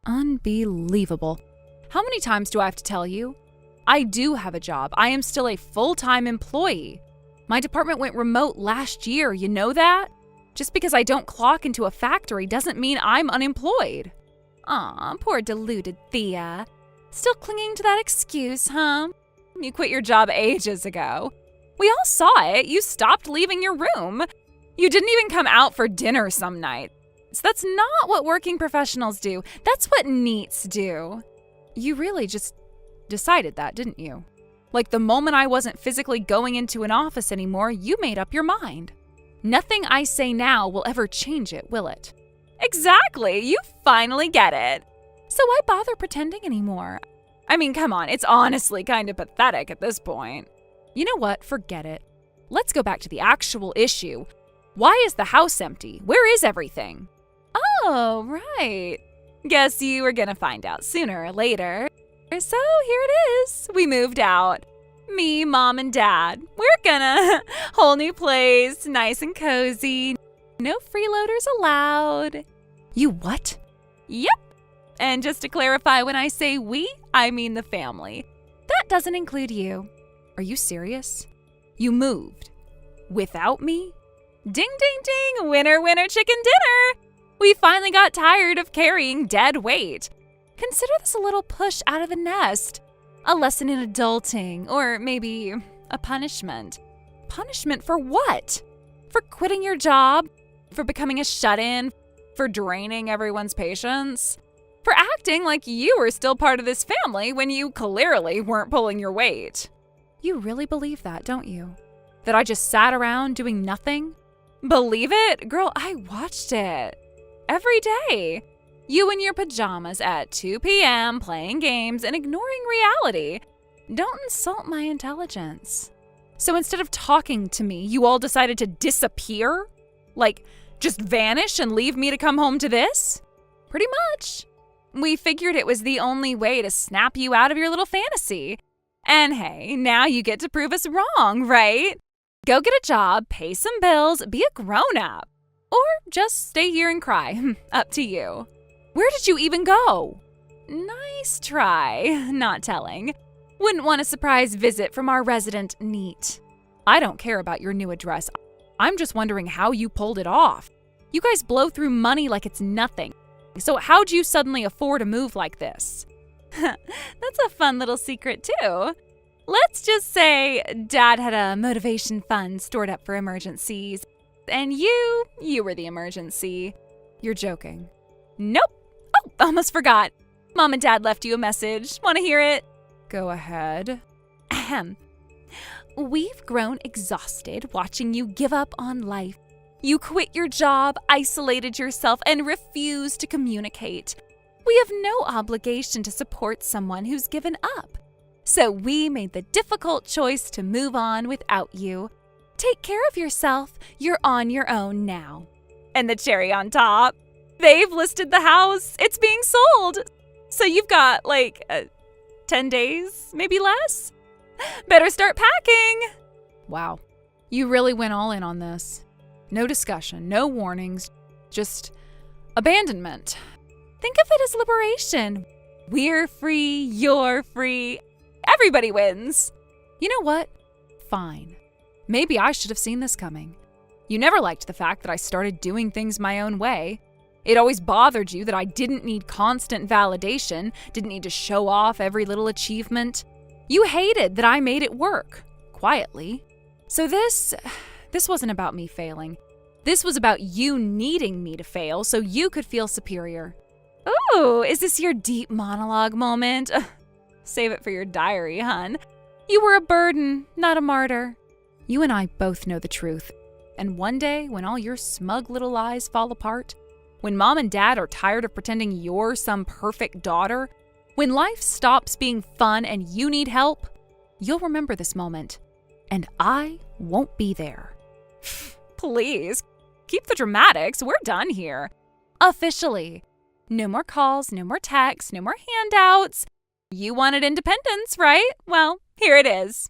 Unbelievable. How many times do I have to tell you? I do have a job. I am still a full-time employee. My department went remote last year, you know that? Just because I don't clock into a factory doesn't mean I'm unemployed. Aw, poor deluded Thea. Still clinging to that excuse, huh? You quit your job ages ago. We all saw it. You stopped leaving your room. You didn't even come out for dinner some night. So that's not what working professionals do. That's what NEETs do. You really just decided that, didn't you? Like the moment I wasn't physically going into an office anymore, you made up your mind. Nothing I say now will ever change it, will it? Exactly. You finally get it. So why bother pretending anymore? I mean, come on. It's honestly kind of pathetic at this point. You know what? Forget it. Let's go back to the actual issue. Why is the house empty? Where is everything? Oh, right. Guess you were gonna find out sooner or later. So here it is. We moved out. Me, Mom, and Dad. We're gonna whole new place, nice and cozy. No freeloaders allowed. You what? Yep. And just to clarify, when I say we, I mean the family. That doesn't include you. Are you serious? You moved. Without me? Ding, ding, ding. Winner, winner, chicken dinner. We finally got tired of carrying dead weight. Consider this a little push out of the nest. A lesson in adulting, or maybe a punishment. Punishment for what? For quitting your job? For becoming a shut-in? For draining everyone's patience? For acting like you were still part of this family when you clearly weren't pulling your weight. You really believe that, don't you? That I just sat around doing nothing? Believe it? Girl, I watched it. Every day. You in your pajamas at 2 p.m. playing games and ignoring reality. Don't insult my intelligence. So instead of talking to me, you all decided to disappear? Like, just vanish and leave me to come home to this? Pretty much. We figured it was the only way to snap you out of your little fantasy. And hey, now you get to prove us wrong, right? Go get a job, pay some bills, be a grown-up. Or just stay here and cry. Up to you. Where did you even go? Nice try. Not telling. Wouldn't want a surprise visit from our resident NEET. I don't care about your new address. I'm just wondering how you pulled it off. You guys blow through money like it's nothing. So how'd you suddenly afford a move like this? That's a fun little secret too. Let's just say Dad had a motivation fund stored up for emergencies. And you were the emergency. You're joking. Nope. Oh, almost forgot. Mom and Dad left you a message. Want to hear it? Go ahead. Ahem. We've grown exhausted watching you give up on life. You quit your job, isolated yourself, and refused to communicate. We have no obligation to support someone who's given up. So we made the difficult choice to move on without you. Take care of yourself. You're on your own now. And the cherry on top, they've listed the house. It's being sold. So you've got 10 days, maybe less. Better start packing. Wow. You really went all in on this. No discussion, no warnings, just abandonment. Think of it as liberation. We're free, you're free, everybody wins. You know what? Fine. Maybe I should have seen this coming. You never liked the fact that I started doing things my own way. It always bothered you that I didn't need constant validation, didn't need to show off every little achievement. You hated that I made it work, quietly. So this wasn't about me failing. This was about you needing me to fail so you could feel superior. Ooh, is this your deep monologue moment? Save it for your diary, hun. You were a burden, not a martyr. You and I both know the truth. And one day, when all your smug little lies fall apart, when Mom and Dad are tired of pretending you're some perfect daughter, when life stops being fun and you need help, you'll remember this moment. And I won't be there. Please, keep the dramatics. We're done here. Officially. No more calls, no more texts, no more handouts. You wanted independence, right? Well, here it is.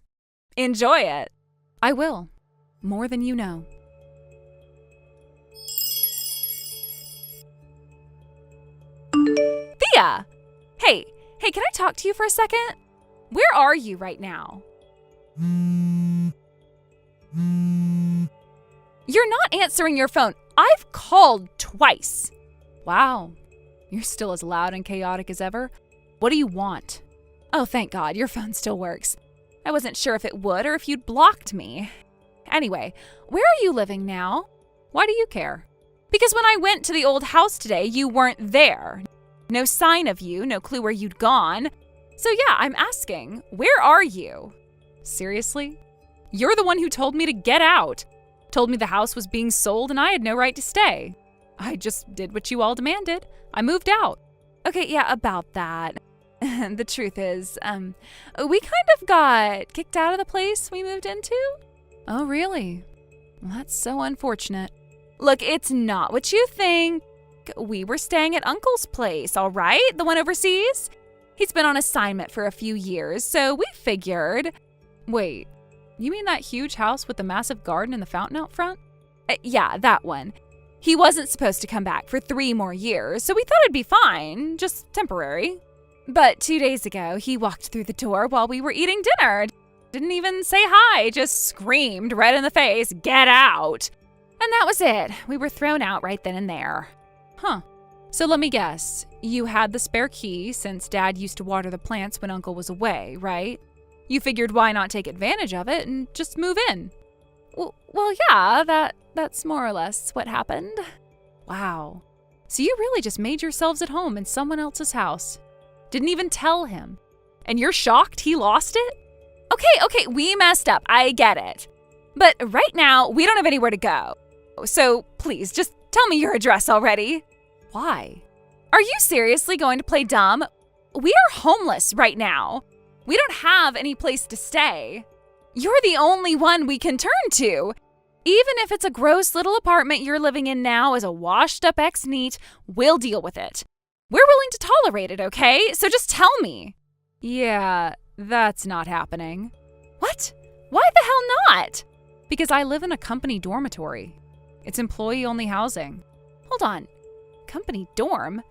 Enjoy it. I will. More than you know. Thea! Hey, can I talk to you for a second? Where are you right now? You're not answering your phone. I've called twice. Wow. You're still as loud and chaotic as ever. What do you want? Oh, thank God, your phone still works. I wasn't sure if it would or if you'd blocked me. Anyway, where are you living now? Why do you care? Because when I went to the old house today, you weren't there. No sign of you, no clue where you'd gone. So yeah, I'm asking, where are you? Seriously? You're the one who told me to get out. Told me the house was being sold and I had no right to stay. I just did what you all demanded. I moved out. Okay, yeah, about that. The truth is, we kind of got kicked out of the place we moved into. Oh, really? Well, that's so unfortunate. Look, it's not what you think. We were staying at Uncle's place, all right? The one overseas? He's been on assignment for a few years, so we figured... Wait, you mean that huge house with the massive garden and the fountain out front? Yeah, that one. He wasn't supposed to come back for 3 more years, so we thought it'd be fine, just temporary. But 2 days ago, he walked through the door while we were eating dinner. Didn't even say hi, just screamed right in the face, "Get out!" And that was it. We were thrown out right then and there. Huh. So let me guess. You had the spare key since Dad used to water the plants when Uncle was away, right? You figured why not take advantage of it and just move in? Well, yeah, that's more or less what happened. Wow. So you really just made yourselves at home in someone else's house. Didn't even tell him. And you're shocked he lost it? Okay, we messed up. I get it. But right now, we don't have anywhere to go. So please, just tell me your address already. Why? Are you seriously going to play dumb? We are homeless right now. We don't have any place to stay. You're the only one we can turn to. Even if it's a gross little apartment you're living in now as a washed-up ex-neat, we'll deal with it. We're willing to tolerate it, okay? So just tell me. Yeah, that's not happening. What? Why the hell not? Because I live in a company dormitory. It's employee-only housing. Hold on. Company dorm?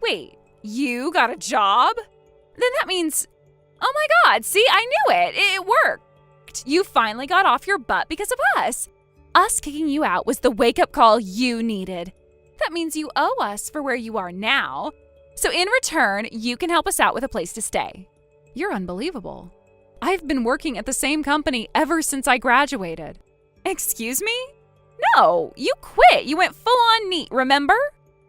Wait, you got a job? Then that means... Oh my God, see, I knew it. It worked. You finally got off your butt because of us. Us kicking you out was the wake-up call you needed. That means you owe us for where you are now. So in return, you can help us out with a place to stay. You're unbelievable. I've been working at the same company ever since I graduated. Excuse me? No, you quit. You went full-on neat, remember?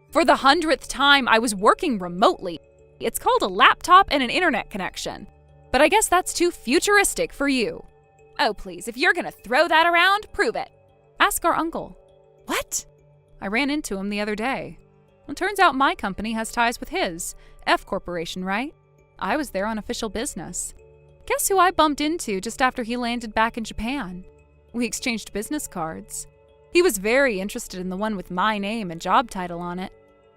For the 100th time, I was working remotely. It's called a laptop and an internet connection. But I guess that's too futuristic for you. Oh, please, if you're gonna throw that around, prove it. Ask our uncle. What? I ran into him the other day. Well, turns out my company has ties with his. F Corporation, right? I was there on official business. Guess who I bumped into just after he landed back in Japan? We exchanged business cards. He was very interested in the one with my name and job title on it.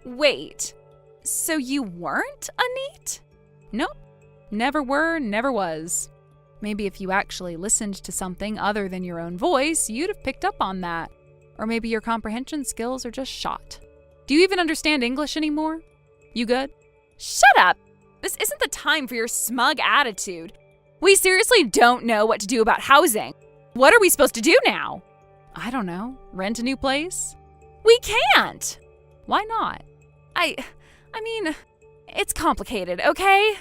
Wait, so you weren't a NEET? Nope. Never were, never was. Maybe if you actually listened to something other than your own voice, you'd have picked up on that. Or maybe your comprehension skills are just shot. Do you even understand English anymore? You good? Shut up! This isn't the time for your smug attitude. We seriously don't know what to do about housing. What are we supposed to do now? I don't know. Rent a new place? We can't! Why not? I mean, it's complicated, okay?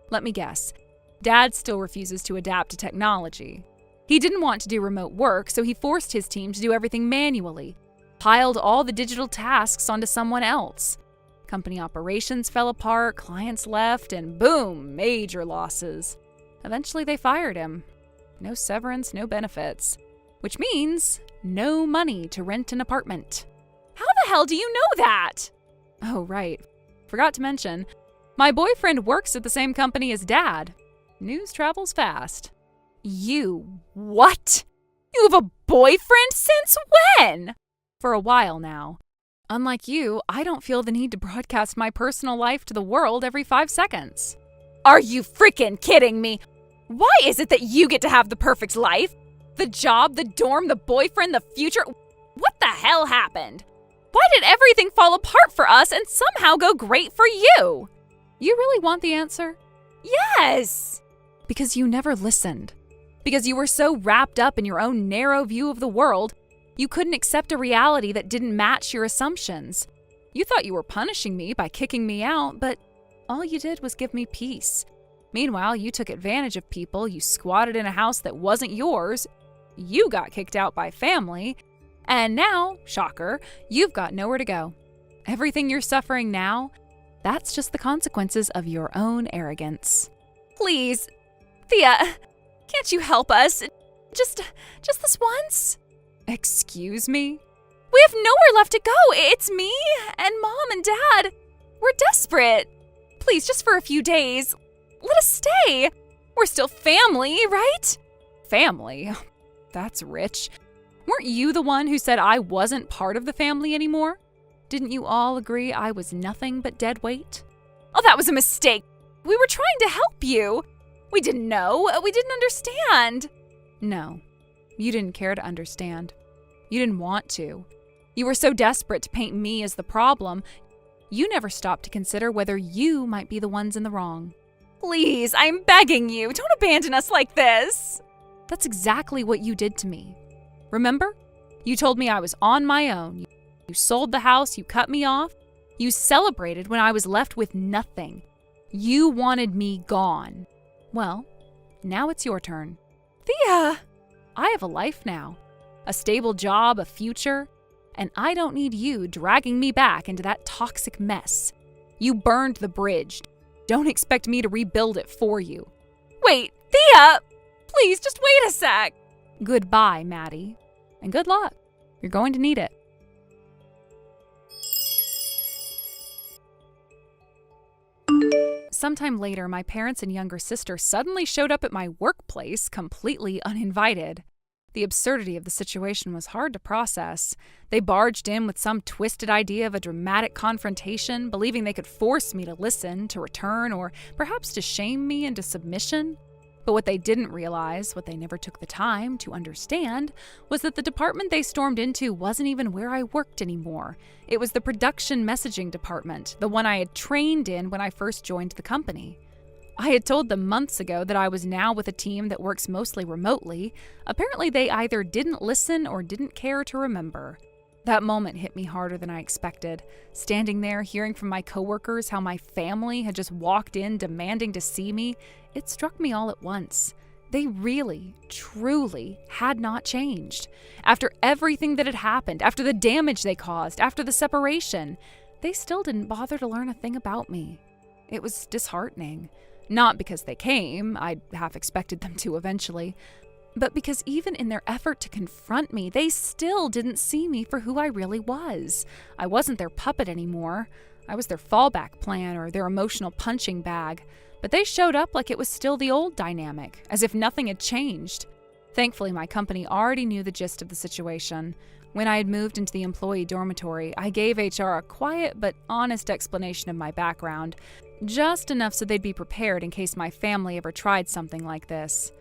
Let me guess. Dad still refuses to adapt to technology. He didn't want to do remote work, so he forced his team to do everything manually, piled all the digital tasks onto someone else. Company operations fell apart, clients left, and boom, major losses. Eventually they fired him. No severance, no benefits. Which means no money to rent an apartment. How the hell do you know that? Oh, right. Forgot to mention, my boyfriend works at the same company as Dad. News travels fast. You what? You have a boyfriend since when? For a while now. Unlike you, I don't feel the need to broadcast my personal life to the world every 5 seconds. Are you freaking kidding me? Why is it that you get to have the perfect life? The job, the dorm, the boyfriend, the future? What the hell happened? Why did everything fall apart for us and somehow go great for you? You really want the answer? Yes! Because you never listened. Because you were so wrapped up in your own narrow view of the world, you couldn't accept a reality that didn't match your assumptions. You thought you were punishing me by kicking me out, but all you did was give me peace. Meanwhile, you took advantage of people, you squatted in a house that wasn't yours, you got kicked out by family, and now, shocker, you've got nowhere to go. Everything you're suffering now, that's just the consequences of your own arrogance. Please, Thea, can't you help us? Just this once? Excuse me? We have nowhere left to go. It's me and Mom and Dad. We're desperate. Please, just for a few days, let us stay. We're still family, right? Family? That's rich. Weren't you the one who said I wasn't part of the family anymore? Didn't you all agree I was nothing but dead weight? Oh, that was a mistake. We were trying to help you. We didn't know. We didn't understand. No, you didn't care to understand. You didn't want to. You were so desperate to paint me as the problem, you never stopped to consider whether you might be the ones in the wrong. Please, I'm begging you, don't abandon us like this. That's exactly what you did to me. Remember? You told me I was on my own. You sold the house, you cut me off. You celebrated when I was left with nothing. You wanted me gone. Well, now it's your turn. Thea! I have a life now. A stable job, a future. And I don't need you dragging me back into that toxic mess. You burned the bridge. Don't expect me to rebuild it for you. Wait, Thea! Please, just wait a sec. Goodbye, Maddie. And good luck. You're going to need it. Sometime later, my parents and younger sister suddenly showed up at my workplace completely uninvited. The absurdity of the situation was hard to process. They barged in with some twisted idea of a dramatic confrontation, believing they could force me to listen, to return, or perhaps to shame me into submission. But what they didn't realize, what they never took the time to understand, was that the department they stormed into wasn't even where I worked anymore. It was the production messaging department, the one I had trained in when I first joined the company. I had told them months ago that I was now with a team that works mostly remotely. Apparently, they either didn't listen or didn't care to remember. That moment hit me harder than I expected. Standing there, hearing from my coworkers how my family had just walked in demanding to see me, it struck me all at once. They really, truly had not changed. After everything that had happened, after the damage they caused, after the separation, they still didn't bother to learn a thing about me. It was disheartening. Not because they came, I'd half expected them to eventually, but because even in their effort to confront me, they still didn't see me for who I really was. I wasn't their puppet anymore. I was their fallback plan or their emotional punching bag. But they showed up like it was still the old dynamic, as if nothing had changed. Thankfully, my company already knew the gist of the situation. When I had moved into the employee dormitory, I gave HR a quiet but honest explanation of my background, just enough so they'd be prepared in case my family ever tried something like this.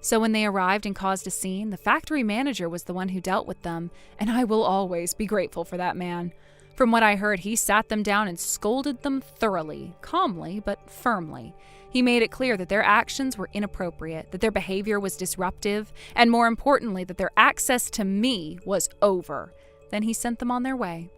So when they arrived and caused a scene, the factory manager was the one who dealt with them, and I will always be grateful for that man. From what I heard, he sat them down and scolded them thoroughly, calmly but firmly. He made it clear that their actions were inappropriate, that their behavior was disruptive, and more importantly, that their access to me was over. Then he sent them on their way.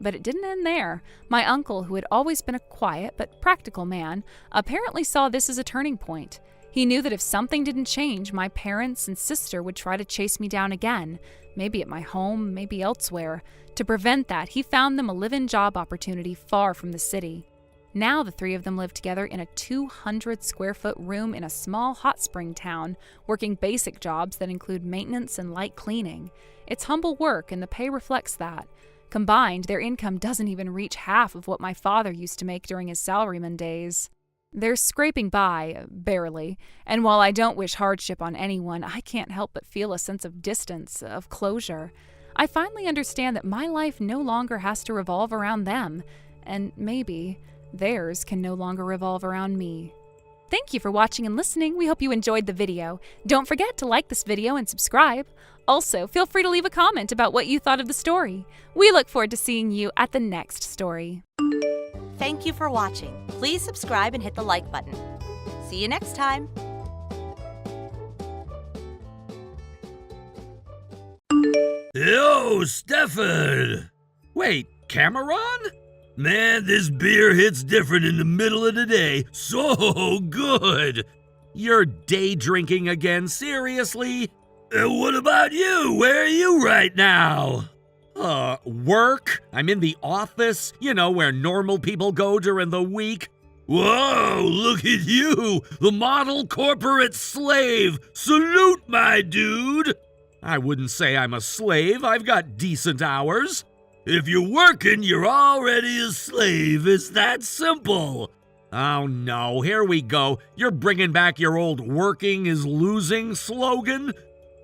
But it didn't end there. My uncle, who had always been a quiet but practical man, apparently saw this as a turning point. He knew that if something didn't change, my parents and sister would try to chase me down again, maybe at my home, maybe elsewhere. To prevent that, he found them a live-in job opportunity far from the city. Now the three of them lived together in a 200-square-foot room in a small hot spring town, working basic jobs that include maintenance and light cleaning. It's humble work, and the pay reflects that. Combined, their income doesn't even reach half of what my father used to make during his salaryman days. They're scraping by, barely, and while I don't wish hardship on anyone, I can't help but feel a sense of distance, of closure. I finally understand that my life no longer has to revolve around them, and maybe theirs can no longer revolve around me. Thank you for watching and listening. We hope you enjoyed the video. Don't forget to like this video and subscribe. Also, feel free to leave a comment about what you thought of the story. We look forward to seeing you at the next story. Thank you for watching. Please subscribe and hit the like button. See you next time. Yo, Stefan! Wait, Cameron? Man, this beer hits different in the middle of the day. So good! You're day drinking again, seriously? And what about you? Where are you right now? Work? I'm in the office, where normal people go during the week. Whoa, look at you, the model corporate slave. Salute, my dude. I wouldn't say I'm a slave. I've got decent hours. If you're working, you're already a slave. It's that simple. Oh no, here we go. You're bringing back your old working is losing slogan?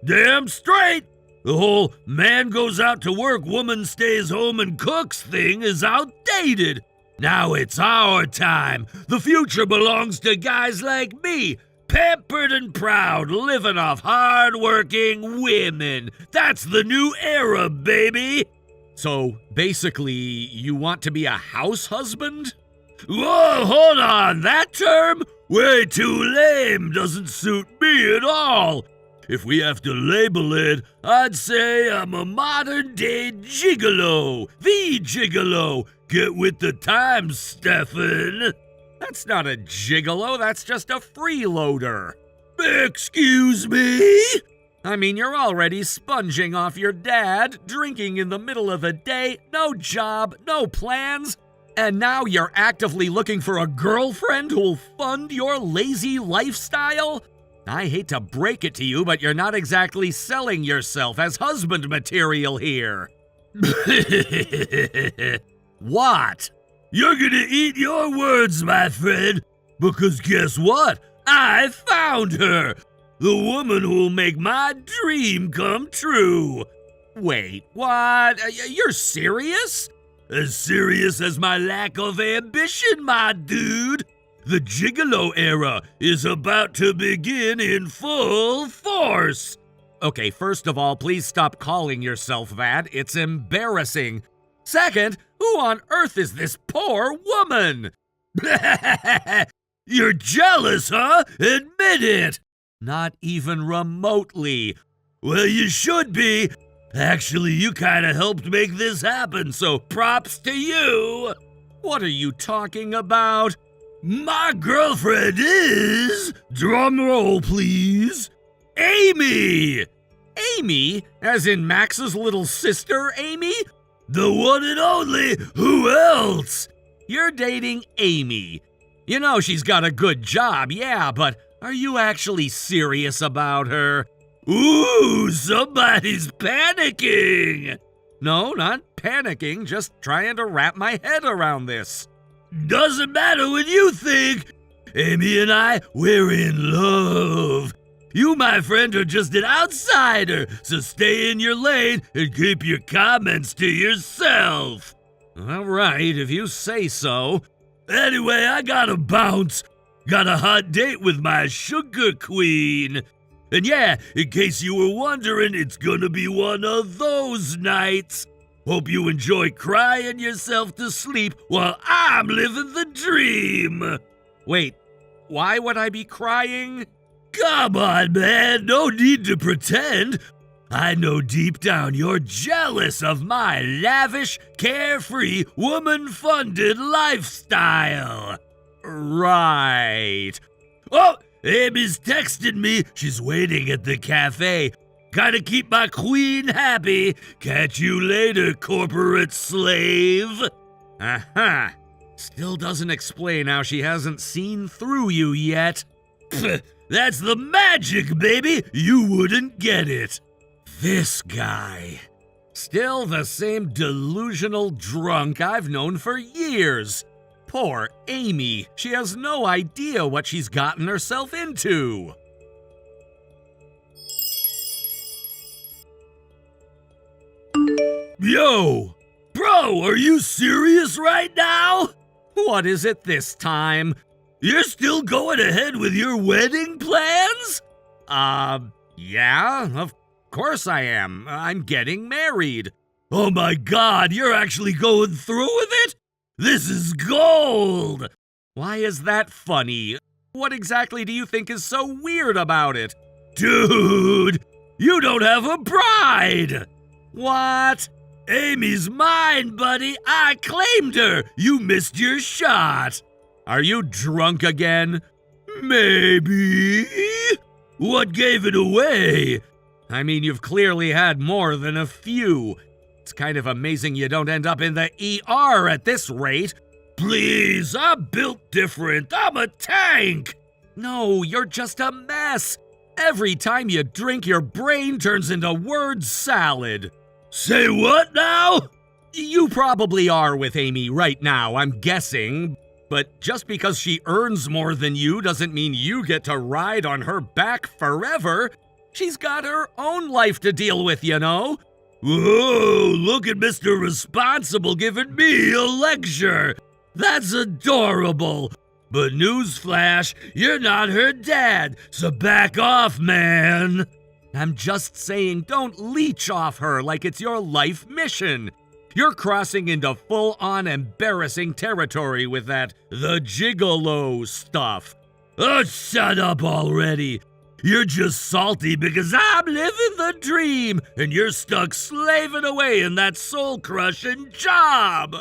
Damn straight. The whole man goes out to work, woman stays home and cooks thing is outdated. Now it's our time. The future belongs to guys like me, pampered and proud, living off hard-working women. That's the new era, baby. So, basically, you want to be a house husband? Whoa, hold on, that term? Way too lame, doesn't suit me at all. If we have to label it, I'd say I'm a modern-day gigolo. The gigolo. Get with the times, Stefan. That's not a gigolo, that's just a freeloader. Excuse me? I mean, you're already sponging off your dad, drinking in the middle of the day, no job, no plans, and now you're actively looking for a girlfriend who'll fund your lazy lifestyle? I hate to break it to you, but you're not exactly selling yourself as husband material here. What? You're gonna eat your words, my friend, because guess what? I found her! The woman who'll make my dream come true. Wait, what? You're serious? As serious as my lack of ambition, my dude. The gigolo era is about to begin in full force. Okay, first of all, please stop calling yourself that. It's embarrassing. Second, who on earth is this poor woman? You're jealous, huh? Admit it. Not even remotely. Well, you should be. Actually, you kinda helped make this happen, so props to you. What are you talking about? My girlfriend is, drum roll please, Amy! Amy? As in Max's little sister, Amy? The one and only, who else? You're dating Amy. You know she's got a good job, yeah, but are you actually serious about her? Ooh, somebody's panicking! No, not panicking, just trying to wrap my head around this. Doesn't matter what you think. Amy and I, we're in love. You, my friend, are just an outsider, so stay in your lane and keep your comments to yourself. All right, if you say so. Anyway, I gotta bounce. Got a hot date with my sugar queen. And yeah, in case you were wondering, it's gonna be one of those nights. Hope you enjoy crying yourself to sleep while I'm living the dream. Wait, why would I be crying? Come on, man, no need to pretend. I know deep down you're jealous of my lavish, carefree, woman-funded lifestyle. Right. Oh, Amy's texted me. She's waiting at the cafe. Gotta keep my queen happy. Catch you later, corporate slave. Aha. Still doesn't explain how she hasn't seen through you yet. That's the magic, baby. You wouldn't get it. This guy. Still the same delusional drunk I've known for years. Poor Amy. She has no idea what she's gotten herself into. Yo! Bro, are you serious right now? What is it this time? You're still going ahead with your wedding plans? Yeah, of course I am. I'm getting married. Oh my God, you're actually going through with it? This is gold! Why is that funny? What exactly do you think is so weird about it? Dude, you don't have a bride! What? Amy's mine, buddy. I claimed her. You missed your shot. Are you drunk again? Maybe. What gave it away? I mean, you've clearly had more than a few. It's kind of amazing you don't end up in the ER at this rate. Please, I'm built different. I'm a tank. No, you're just a mess. Every time you drink, your brain turns into word salad. Say what now? You probably are with Amy right now, I'm guessing. But just because she earns more than you doesn't mean you get to ride on her back forever. She's got her own life to deal with, you know. Whoa, look at Mr. Responsible giving me a lecture. That's adorable. But newsflash, you're not her dad, so back off, man. I'm just saying, don't leech off her like it's your life mission. You're crossing into full-on embarrassing territory with that the gigolo stuff. Oh, shut up already. You're just salty because I'm living the dream and you're stuck slaving away in that soul-crushing job.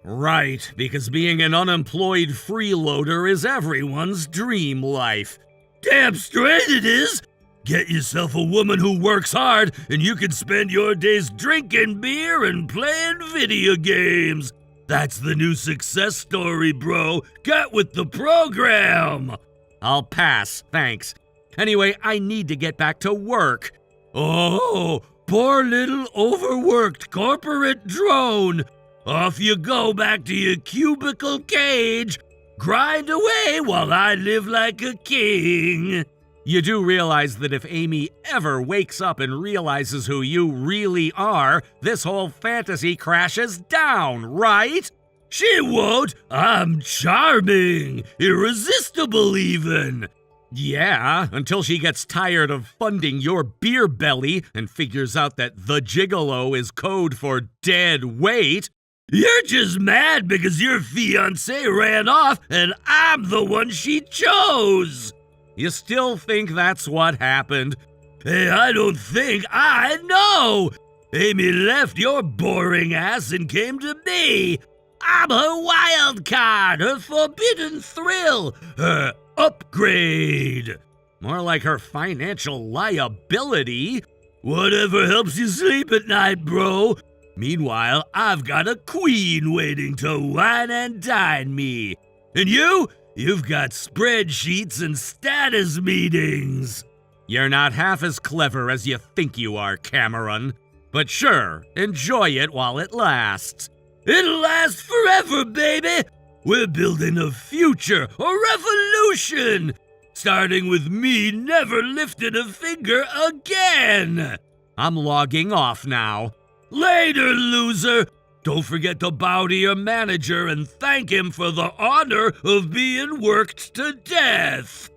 Right, because being an unemployed freeloader is everyone's dream life. Damn straight it is. Get yourself a woman who works hard, and you can spend your days drinking beer and playing video games. That's the new success story, bro. Get with the program. I'll pass, thanks. Anyway, I need to get back to work. Oh, poor little overworked corporate drone. Off you go back to your cubicle cage. Grind away while I live like a king. You do realize that if Amy ever wakes up and realizes who you really are, this whole fantasy crashes down, right? She won't. I'm charming, irresistible even. Yeah, until she gets tired of funding your beer belly and figures out that the gigolo is code for dead weight. You're just mad because your fiancé ran off and I'm the one she chose. You still think that's what happened? Hey, I don't think, I know! Amy left your boring ass and came to me. I'm her wild card, her forbidden thrill, her upgrade. More like her financial liability. Whatever helps you sleep at night, bro. Meanwhile, I've got a queen waiting to wine and dine me. And you've got spreadsheets and status meetings. You're not half as clever as you think you are, Cameron. But sure, enjoy it while it lasts. It'll last forever, baby! We're building a future, a revolution! Starting with me never lifting a finger again! I'm logging off now. Later, loser! Don't forget to bow to your manager and thank him for the honor of being worked to death!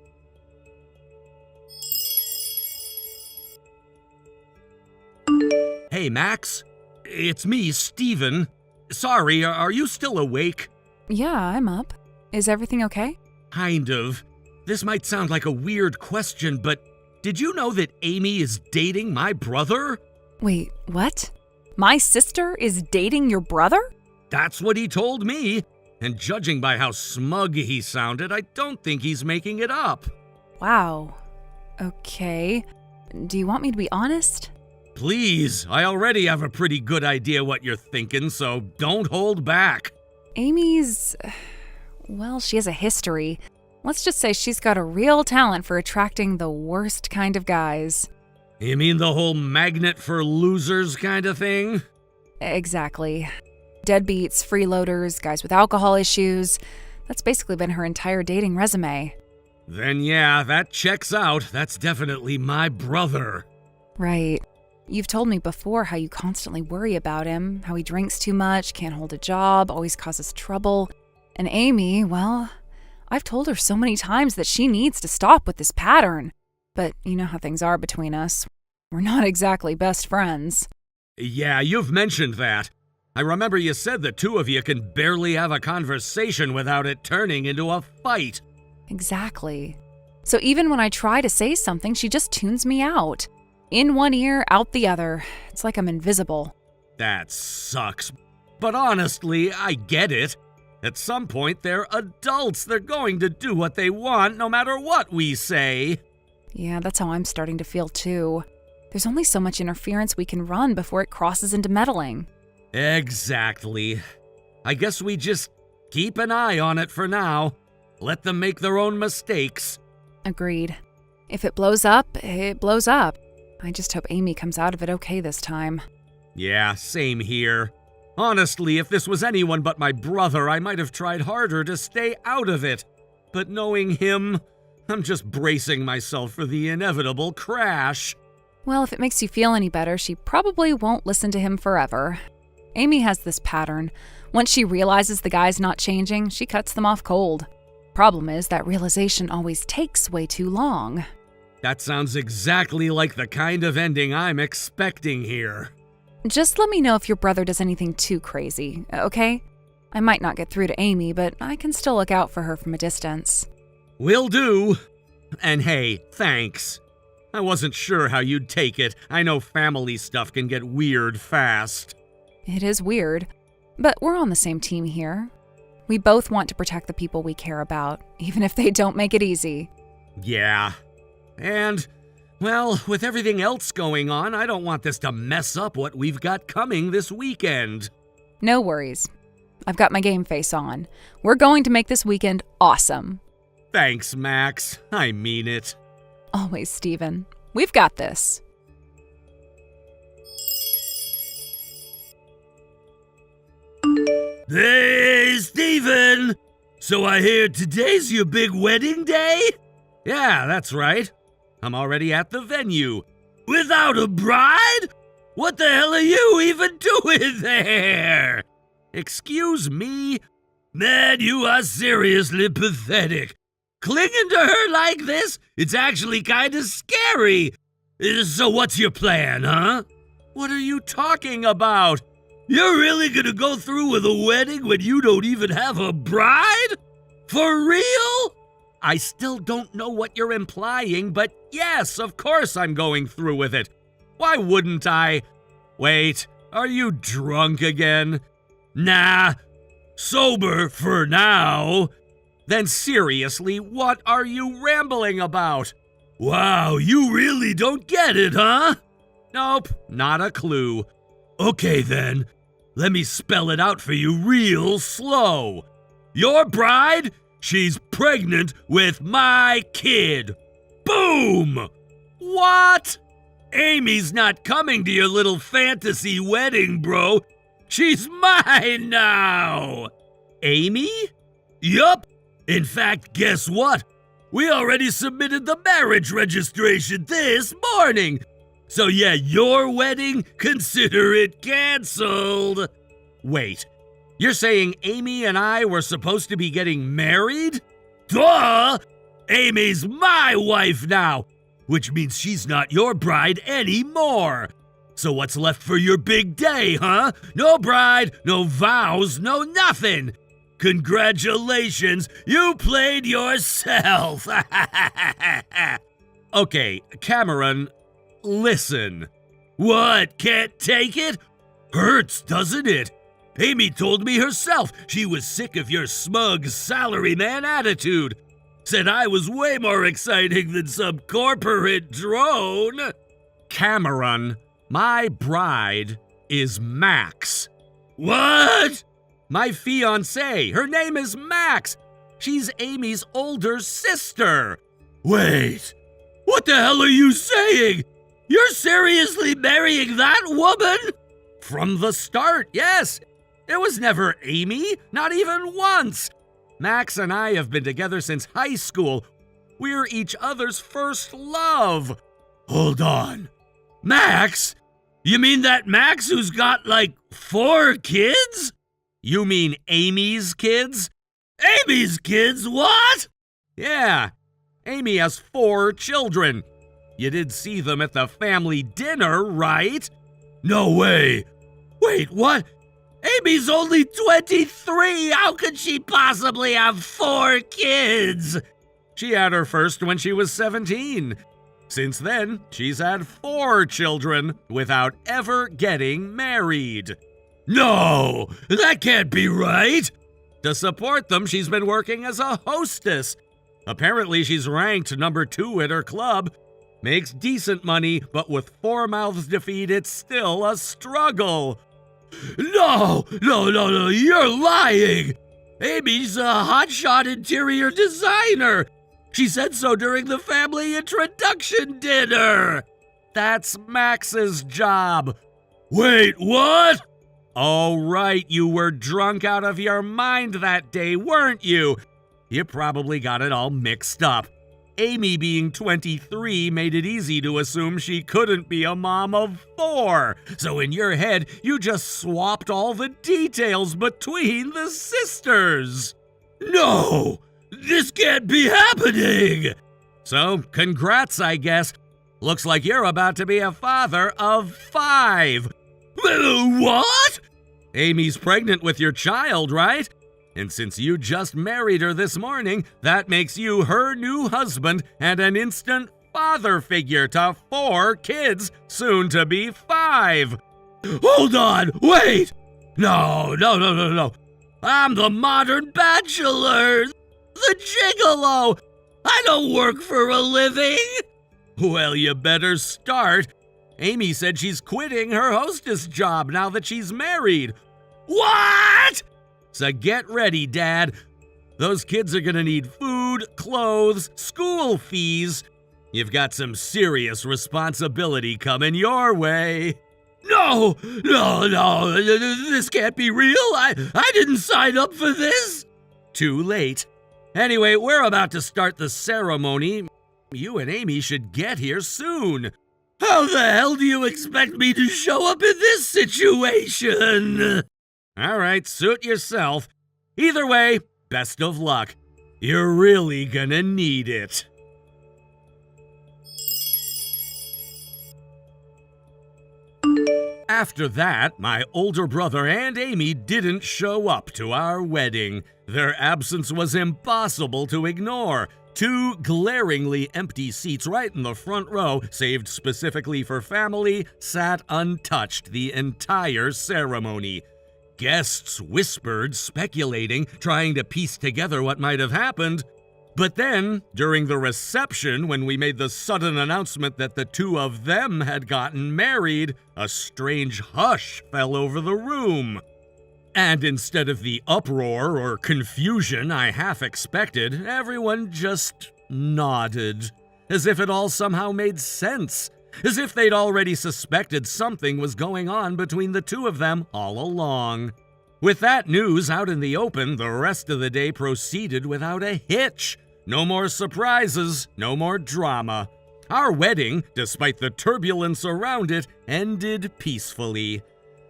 Hey, Max. It's me, Steven. Sorry, are you still awake? Yeah, I'm up. Is everything okay? Kind of. This might sound like a weird question, but did you know that Amy is dating my brother? Wait, what? My sister is dating your brother? That's what he told me. And judging by how smug he sounded, I don't think he's making it up. Wow. Okay. Do you want me to be honest? Please, I already have a pretty good idea what you're thinking, so don't hold back. Amy's... well, she has a history. Let's just say she's got a real talent for attracting the worst kind of guys. You mean the whole magnet for losers kind of thing? Exactly. Deadbeats, freeloaders, guys with alcohol issues. That's basically been her entire dating resume. Then yeah, that checks out. That's definitely my brother. Right. You've told me before how you constantly worry about him, how he drinks too much, can't hold a job, always causes trouble. And Amy, well, I've told her so many times that she needs to stop with this pattern. But you know how things are between us. We're not exactly best friends. Yeah, you've mentioned that. I remember you said the two of you can barely have a conversation without it turning into a fight. Exactly. So even when I try to say something, she just tunes me out. In one ear, out the other. It's like I'm invisible. That sucks. But honestly, I get it. At some point, they're adults. They're going to do what they want, no matter what we say. Yeah, that's how I'm starting to feel too. There's only so much interference we can run before it crosses into meddling. Exactly. I guess we just keep an eye on it for now. Let them make their own mistakes. Agreed. If it blows up, it blows up. I just hope Amy comes out of it okay this time. Yeah, same here. Honestly, if this was anyone but my brother, I might have tried harder to stay out of it. But knowing him, I'm just bracing myself for the inevitable crash. Well, if it makes you feel any better, she probably won't listen to him forever. Amy has this pattern. Once she realizes the guy's not changing, she cuts them off cold. Problem is, that realization always takes way too long. That sounds exactly like the kind of ending I'm expecting here. Just let me know if your brother does anything too crazy, okay? I might not get through to Amy, but I can still look out for her from a distance. Will do. And hey, thanks. I wasn't sure how you'd take it. I know family stuff can get weird fast. It is weird, but we're on the same team here. We both want to protect the people we care about, even if they don't make it easy. Yeah. And, well, with everything else going on, I don't want this to mess up what we've got coming this weekend. No worries. I've got my game face on. We're going to make this weekend awesome. Thanks, Max. I mean it. Always, Steven. We've got this. Hey, Steven! So I hear today's your big wedding day? Yeah, that's right. I'm already at the venue. Without a bride? What the hell are you even doing there? Excuse me? Man, you are seriously pathetic. Clinging to her like this? It's actually kind of scary. So what's your plan, huh? What are you talking about? You're really gonna go through with a wedding when you don't even have a bride? For real? I still don't know what you're implying, but yes, of course I'm going through with it. Why wouldn't I? Wait, are you drunk again? Nah, sober for now. Then seriously, what are you rambling about? Wow, you really don't get it, huh? Nope, not a clue. Okay then, let me spell it out for you real slow. Your bride, she's pregnant with my kid. Boom! What? Amy's not coming to your little fantasy wedding, bro. She's mine now. Amy? Yup. In fact, guess what? We already submitted the marriage registration this morning. So yeah, your wedding, consider it canceled. Wait, you're saying Amy and I were supposed to be getting married? Duh! Amy's my wife now, which means she's not your bride anymore. So what's left for your big day, huh? No bride, no vows, no nothing. Congratulations, you played yourself. Okay, Cameron, listen. What, can't take it? Hurts, doesn't it? Amy told me herself she was sick of your smug salaryman attitude. Said I was way more exciting than some corporate drone. Cameron, my bride is Max. What? My fiancée. Her name is Max. She's Amy's older sister. Wait, what the hell are you saying? You're seriously marrying that woman? From the start, yes. It was never Amy, not even once. Max and I have been together since high school. We're each other's first love. Hold on. Max, You mean that Max who's got like 4 kids? You mean Amy's kids? Amy's kids, what? Yeah, Amy has 4 children. You did see them at the family dinner, right? No way. Wait, what? Amy's only 23. How could she possibly have 4 kids? She had her first when she was 17. Since then, she's had 4 children without ever getting married. No, that can't be right. To support them, she's been working as a hostess. Apparently, she's ranked number 2 at her club. Makes decent money, but with 4 mouths to feed, it's still a struggle. No, you're lying. Amy's a hotshot interior designer. She said so during the family introduction dinner. That's Max's job. Wait, what? Oh, right, you were drunk out of your mind that day, weren't you? You probably got it all mixed up. Amy being 23 made it easy to assume she couldn't be a mom of 4. So in your head, you just swapped all the details between the sisters. No! This can't be happening! So, congrats, I guess. Looks like you're about to be a father of 5. What? Amy's pregnant with your child, right? And since you just married her this morning, that makes you her new husband and an instant father figure to 4 kids, soon to be 5. Hold on, wait! No. I'm the modern bachelor, the gigolo. I don't work for a living. Well, you better start. Amy said she's quitting her hostess job now that she's married. What? So get ready, Dad. Those kids are gonna need food, clothes, school fees. You've got some serious responsibility coming your way. No, this can't be real. I didn't sign up for this. Too late. Anyway, we're about to start the ceremony. You and Amy should get here soon. How the hell do you expect me to show up in this situation? All right, suit yourself. Either way, best of luck. You're really gonna need it. After that, my older brother and Amy didn't show up to our wedding. Their absence was impossible to ignore. 2 glaringly empty seats right in the front row, saved specifically for family, sat untouched the entire ceremony. Guests whispered, speculating, trying to piece together what might have happened. But then, during the reception, when we made the sudden announcement that the 2 of them had gotten married, a strange hush fell over the room. And instead of the uproar or confusion I half expected, everyone just nodded, as if it all somehow made sense. As if they'd already suspected something was going on between the 2 of them all along. With that news out in the open, the rest of the day proceeded without a hitch. No more surprises, no more drama. Our wedding, despite the turbulence around it, ended peacefully.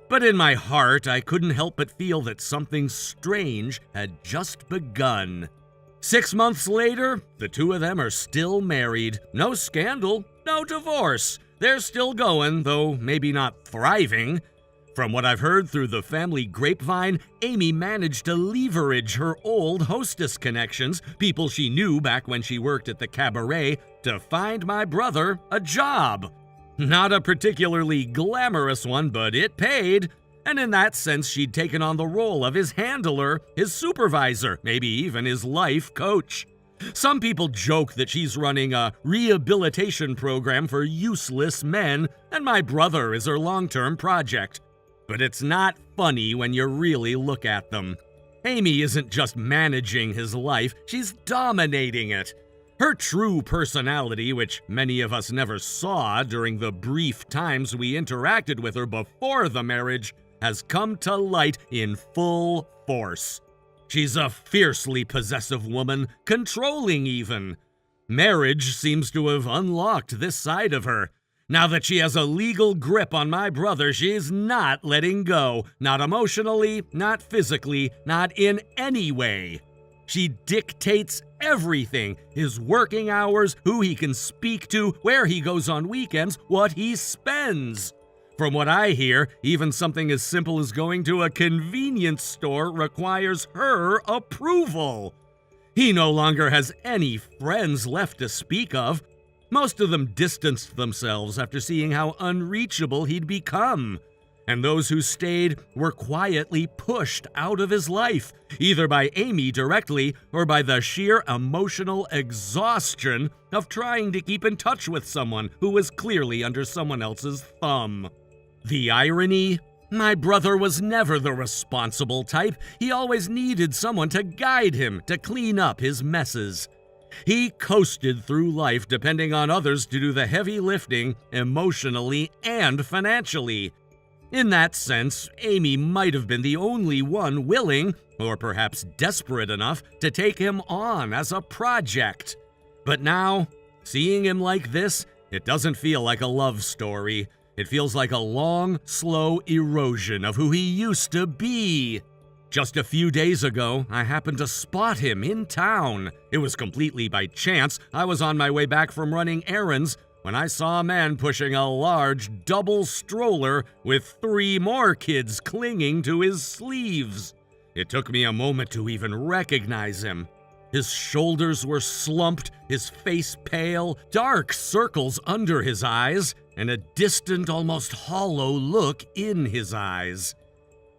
But in my heart, I couldn't help but feel that something strange had just begun. 6 months later, the 2 of them are still married. No scandal, no divorce. They're still going, though maybe not thriving. From what I've heard through the family grapevine, Amy managed to leverage her old hostess connections, people she knew back when she worked at the cabaret, to find my brother a job. Not a particularly glamorous one, but it paid. And in that sense, she'd taken on the role of his handler, his supervisor, maybe even his life coach. Some people joke that she's running a rehabilitation program for useless men, and my brother is her long-term project. But it's not funny when you really look at them. Amy isn't just managing his life, she's dominating it. Her true personality, which many of us never saw during the brief times we interacted with her before the marriage, has come to light in full force. She's a fiercely possessive woman, controlling even. Marriage seems to have unlocked this side of her. Now that she has a legal grip on my brother, she's not letting go. Not emotionally, not physically, not in any way. She dictates everything: his working hours, who he can speak to, where he goes on weekends, what he spends. From what I hear, even something as simple as going to a convenience store requires her approval. He no longer has any friends left to speak of. Most of them distanced themselves after seeing how unreachable he'd become. And those who stayed were quietly pushed out of his life, either by Amy directly or by the sheer emotional exhaustion of trying to keep in touch with someone who was clearly under someone else's thumb. The irony? My brother was never the responsible type. He always needed someone to guide him, to clean up his messes. He coasted through life depending on others to do the heavy lifting emotionally and financially. In that sense, Amy might have been the only one willing, or perhaps desperate enough, to take him on as a project. But now, seeing him like this, it doesn't feel like a love story. It feels like a long, slow erosion of who he used to be. Just a few days ago, I happened to spot him in town. It was completely by chance. I was on my way back from running errands when I saw a man pushing a large double stroller with 3 more kids clinging to his sleeves. It took me a moment to even recognize him. His shoulders were slumped, his face pale, dark circles under his eyes, and a distant, almost hollow look in his eyes.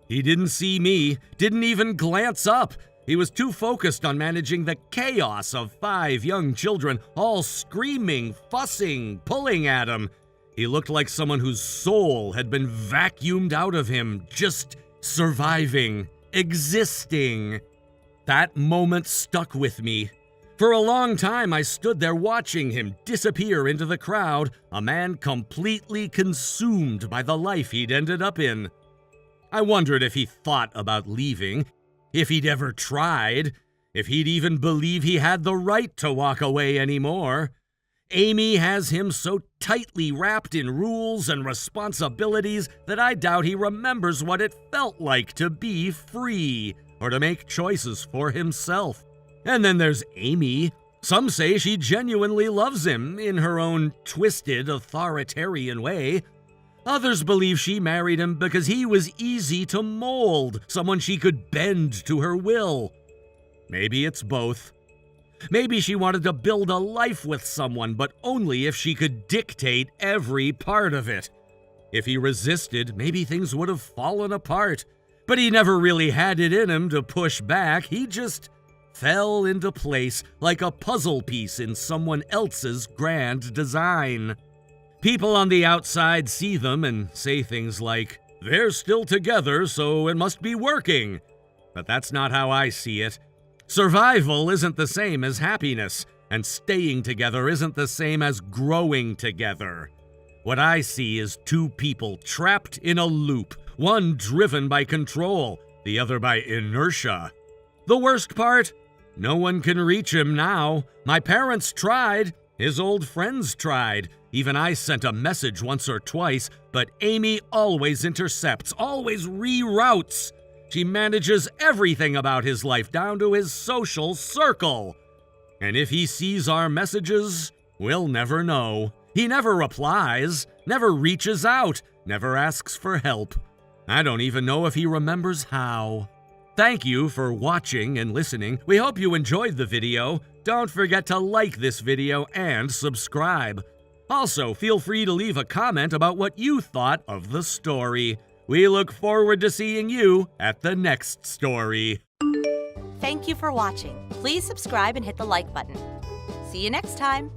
He didn't see me, didn't even glance up. He was too focused on managing the chaos of 5 young children, all screaming, fussing, pulling at him. He looked like someone whose soul had been vacuumed out of him, just surviving, existing. That moment stuck with me. For a long time, I stood there watching him disappear into the crowd, a man completely consumed by the life he'd ended up in. I wondered if he thought about leaving, if he'd ever tried, if he'd even believe he had the right to walk away anymore. Amy has him so tightly wrapped in rules and responsibilities that I doubt he remembers what it felt like to be free, or to make choices for himself. And then there's Amy. Some say she genuinely loves him in her own twisted, authoritarian way. Others believe she married him because he was easy to mold, someone she could bend to her will. Maybe it's both. Maybe she wanted to build a life with someone, but only if she could dictate every part of it. If he resisted, maybe things would have fallen apart. But he never really had it in him to push back. He just fell into place like a puzzle piece in someone else's grand design. People on the outside see them and say things like, "They're still together, so it must be working." But that's not how I see it. Survival isn't the same as happiness, and staying together isn't the same as growing together. What I see is 2 people trapped in a loop, one driven by control, the other by inertia. The worst part? No one can reach him now. My parents tried. His old friends tried. Even I sent a message once or twice, but Amy always intercepts, always reroutes. She manages everything about his life down to his social circle. And if he sees our messages, we'll never know. He never replies, never reaches out, never asks for help. I don't even know if he remembers how. Thank you for watching and listening. We hope you enjoyed the video. Don't forget to like this video and subscribe. Also, feel free to leave a comment about what you thought of the story. We look forward to seeing you at the next story. Thank you for watching. Please subscribe and hit the like button. See you next time.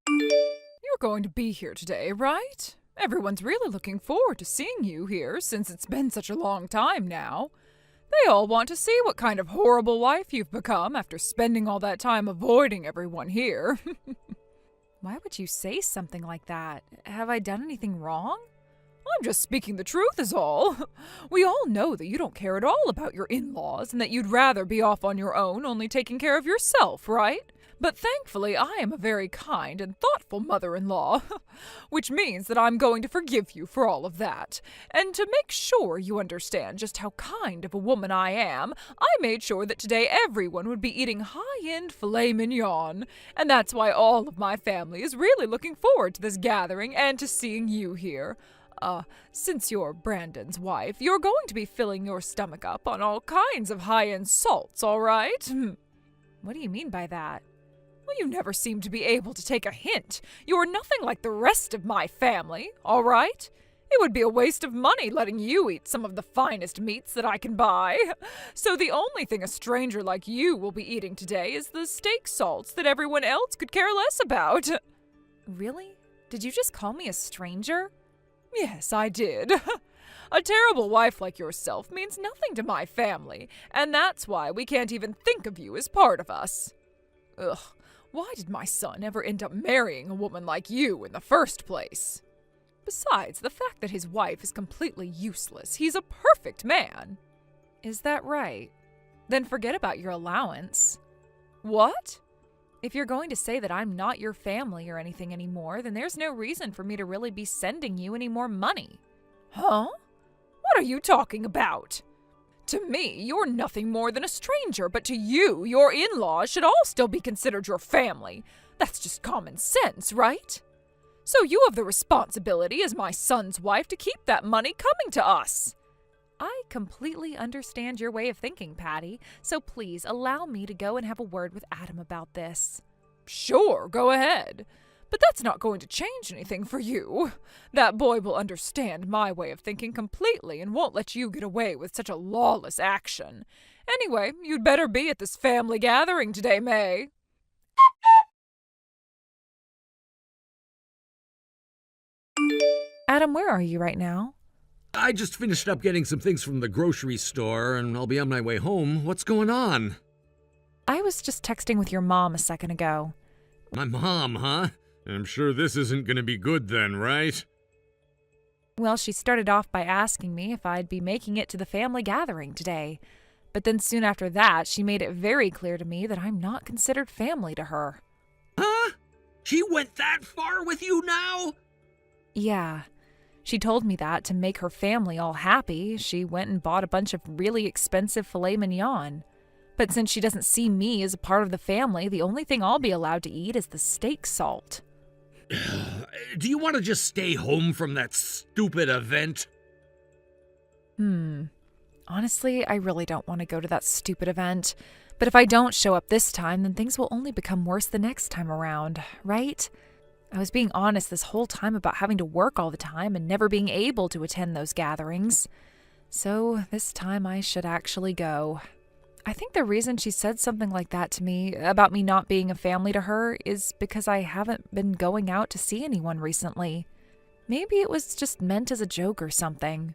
You're going to be here today, right? Everyone's really looking forward to seeing you here since it's been such a long time now. They all want to see what kind of horrible wife you've become after spending all that time avoiding everyone here. Why would you say something like that? Have I done anything wrong? I'm just speaking the truth is all. We all know that you don't care at all about your in-laws and that you'd rather be off on your own, only taking care of yourself, right? But thankfully, I am a very kind and thoughtful mother-in-law, which means that I'm going to forgive you for all of that. And to make sure you understand just how kind of a woman I am, I made sure that today everyone would be eating high-end filet mignon. And that's why all of my family is really looking forward to this gathering and to seeing you here. Since you're Brandon's wife, you're going to be filling your stomach up on all kinds of high-end salts, all right? What do you mean by that? Well, you never seem to be able to take a hint. You're nothing like the rest of my family, all right? It would be a waste of money letting you eat some of the finest meats that I can buy. So the only thing a stranger like you will be eating today is the steak salts that everyone else could care less about. Really? Did you just call me a stranger? Yes, I did. A terrible wife like yourself means nothing to my family, and that's why we can't even think of you as part of us. Ugh. Why did my son ever end up marrying a woman like you in the first place? Besides, the fact that his wife is completely useless, he's a perfect man. Is that right? Then forget about your allowance. What? If you're going to say that I'm not your family or anything anymore, then there's no reason for me to really be sending you any more money. Huh? What are you talking about? To me, you're nothing more than a stranger, but to you, your in-laws should all still be considered your family. That's just common sense, right? So you have the responsibility as my son's wife to keep that money coming to us. I completely understand your way of thinking, Patty, so please allow me to go and have a word with Adam about this. Sure, go ahead. But that's not going to change anything for you. That boy will understand my way of thinking completely and won't let you get away with such a lawless action. Anyway, you'd better be at this family gathering today, May. Adam, where are you right now? I just finished up getting some things from the grocery store, and I'll be on my way home. What's going on? I was just texting with your mom a second ago. My mom, huh? I'm sure this isn't going to be good then, right? Well, she started off by asking me if I'd be making it to the family gathering today. But then soon after that, she made it very clear to me that I'm not considered family to her. Huh? She went that far with you now? Yeah. She told me that to make her family all happy, she went and bought a bunch of really expensive filet mignon. But since she doesn't see me as a part of the family, the only thing I'll be allowed to eat is the steak salt. Do you want to just stay home from that stupid event? Honestly, I really don't want to go to that stupid event. But if I don't show up this time, then things will only become worse the next time around, right? I was being honest this whole time about having to work all the time and never being able to attend those gatherings. So this time I should actually go. I think the reason she said something like that to me, about me not being a family to her, is because I haven't been going out to see anyone recently. Maybe it was just meant as a joke or something.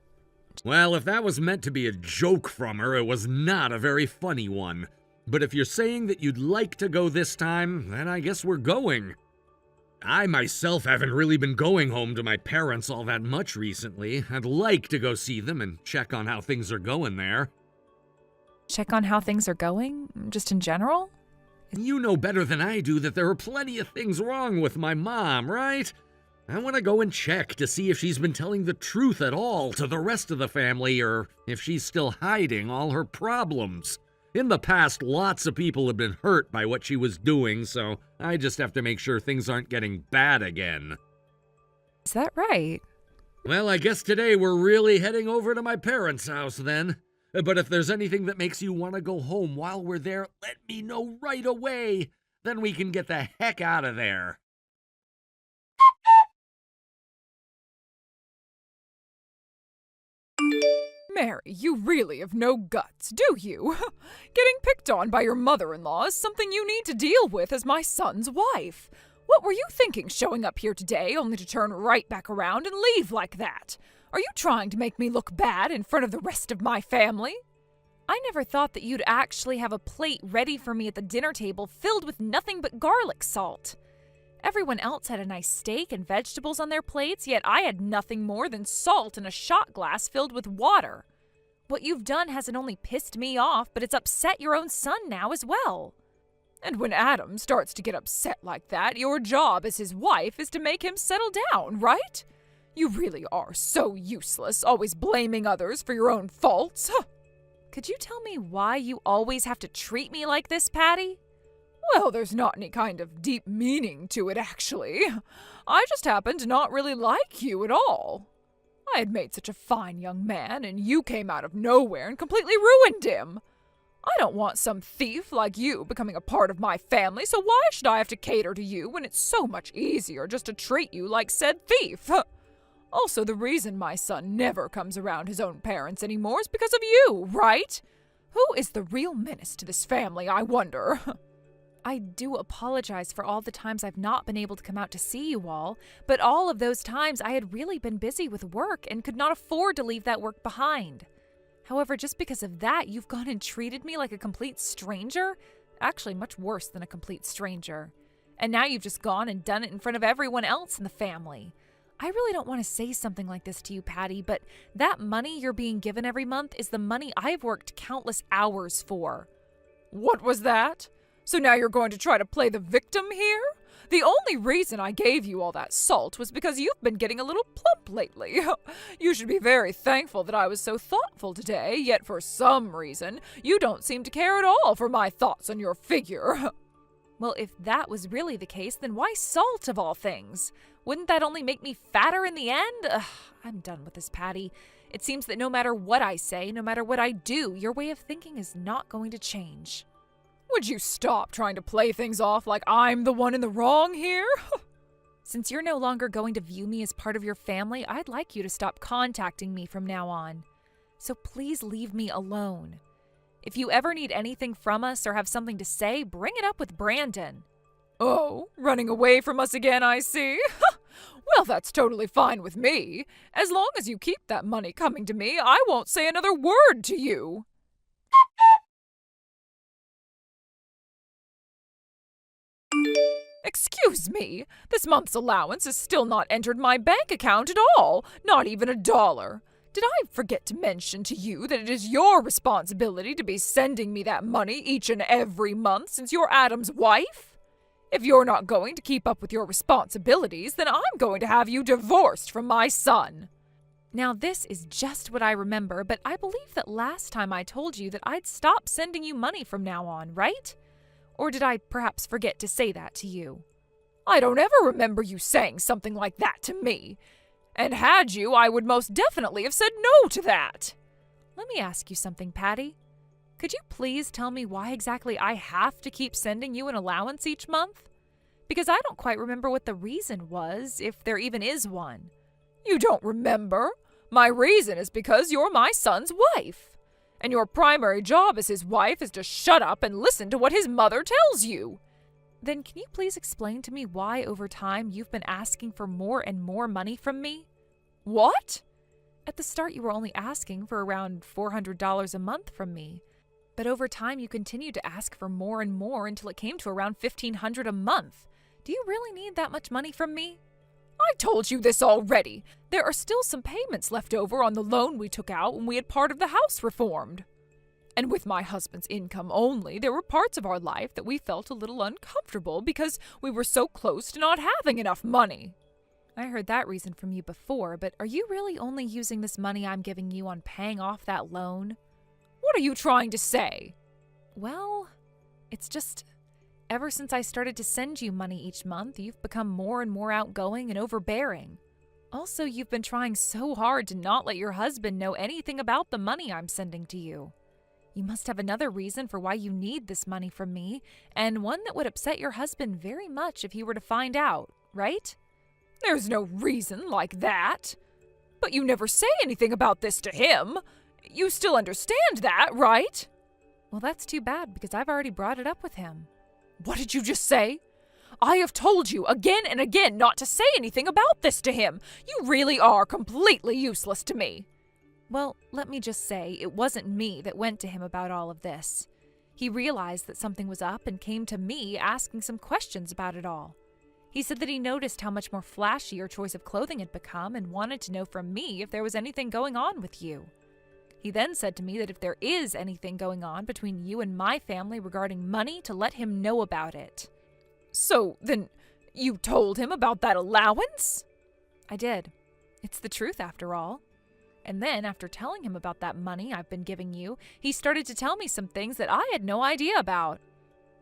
Well, if that was meant to be a joke from her, it was not a very funny one. But if you're saying that you'd like to go this time, then I guess we're going. I myself haven't really been going home to my parents all that much recently. I'd like to go see them and check on how things are going there. Check on how things are going? Just in general? You know better than I do that there are plenty of things wrong with my mom, right? I want to go and check to see if she's been telling the truth at all to the rest of the family, or if she's still hiding all her problems. In the past, lots of people have been hurt by what she was doing, so I just have to make sure things aren't getting bad again. Is that right? Well, I guess today we're really heading over to my parents' house then. But if there's anything that makes you want to go home while we're there, let me know right away. Then we can get the heck out of there. Mary, you really have no guts, do you? Getting picked on by your mother-in-law is something you need to deal with as my son's wife. What were you thinking showing up here today only to turn right back around and leave like that? Are you trying to make me look bad in front of the rest of my family? I never thought that you'd actually have a plate ready for me at the dinner table filled with nothing but garlic salt. Everyone else had a nice steak and vegetables on their plates, yet I had nothing more than salt and a shot glass filled with water. What you've done hasn't only pissed me off, but it's upset your own son now as well. And when Adam starts to get upset like that, your job as his wife is to make him settle down, right? You really are so useless, always blaming others for your own faults. Huh. Could you tell me why you always have to treat me like this, Patty? Well, there's not any kind of deep meaning to it, actually. I just happen to not really like you at all. I had made such a fine young man, and you came out of nowhere and completely ruined him. I don't want some thief like you becoming a part of my family, so why should I have to cater to you when it's so much easier just to treat you like said thief? Also, the reason my son never comes around his own parents anymore is because of you, right? Who is the real menace to this family, I wonder? I do apologize for all the times I've not been able to come out to see you all, but all of those times I had really been busy with work and could not afford to leave that work behind. However, just because of that, you've gone and treated me like a complete stranger? Actually, much worse than a complete stranger. And now you've just gone and done it in front of everyone else in the family. I really don't want to say something like this to you, Patty, but that money you're being given every month is the money I've worked countless hours for. What was that? So now you're going to try to play the victim here? The only reason I gave you all that salt was because you've been getting a little plump lately. You should be very thankful that I was so thoughtful today, yet for some reason, you don't seem to care at all for my thoughts on your figure. Well, if that was really the case, then why salt of all things? Wouldn't that only make me fatter in the end? Ugh, I'm done with this, Patty. It seems that no matter what I say, no matter what I do, your way of thinking is not going to change. Would you stop trying to play things off like I'm the one in the wrong here? Since you're no longer going to view me as part of your family, I'd like you to stop contacting me from now on. So please leave me alone. If you ever need anything from us or have something to say, bring it up with Brandon. Oh, running away from us again, I see. Well, that's totally fine with me. As long as you keep that money coming to me, I won't say another word to you. Excuse me, this month's allowance has still not entered my bank account at all, not even $1. Did I forget to mention to you that it is your responsibility to be sending me that money each and every month since you're Adam's wife? If you're not going to keep up with your responsibilities, then I'm going to have you divorced from my son. Now, this is just what I remember, but I believe that last time I told you that I'd stop sending you money from now on, right? Or did I perhaps forget to say that to you? I don't ever remember you saying something like that to me. And had you, I would most definitely have said no to that. Let me ask you something, Patty. Could you please tell me why exactly I have to keep sending you an allowance each month? Because I don't quite remember what the reason was, if there even is one. You don't remember? My reason is because you're my son's wife. And your primary job as his wife is to shut up and listen to what his mother tells you. Then can you please explain to me why over time you've been asking for more and more money from me? What? At the start you were only asking for around $400 a month from me. But over time you continued to ask for more and more until it came to around $1,500 a month. Do you really need that much money from me? I told you this already. There are still some payments left over on the loan we took out when we had part of the house reformed. And with my husband's income only, there were parts of our life that we felt a little uncomfortable because we were so close to not having enough money. I heard that reason from you before, but are you really only using this money I'm giving you on paying off that loan? What are you trying to say? Well, it's just, ever since I started to send you money each month, you've become more and more outgoing and overbearing. Also, you've been trying so hard to not let your husband know anything about the money I'm sending to you. You must have another reason for why you need this money from me, and one that would upset your husband very much if he were to find out, right? There's no reason like that. But you never say anything about this to him. You still understand that, right? Well, that's too bad, because I've already brought it up with him. What did you just say? I have told you again and again not to say anything about this to him. You really are completely useless to me. Well, let me just say, it wasn't me that went to him about all of this. He realized that something was up and came to me asking some questions about it all. He said that he noticed how much more flashy your choice of clothing had become and wanted to know from me if there was anything going on with you. He then said to me that if there is anything going on between you and my family regarding money, to let him know about it. So, then, you told him about that allowance? I did. It's the truth, after all. And then, after telling him about that money I've been giving you, he started to tell me some things that I had no idea about.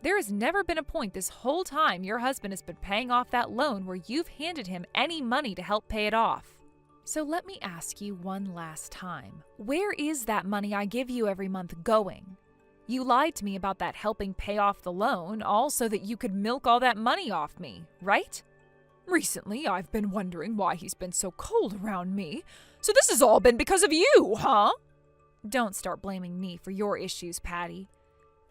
There has never been a point this whole time your husband has been paying off that loan where you've handed him any money to help pay it off. So let me ask you one last time. Where is that money I give you every month going? You lied to me about that helping pay off the loan, all so that you could milk all that money off me, right? Recently, I've been wondering why he's been so cold around me. So this has all been because of you, huh? Don't start blaming me for your issues, Patty.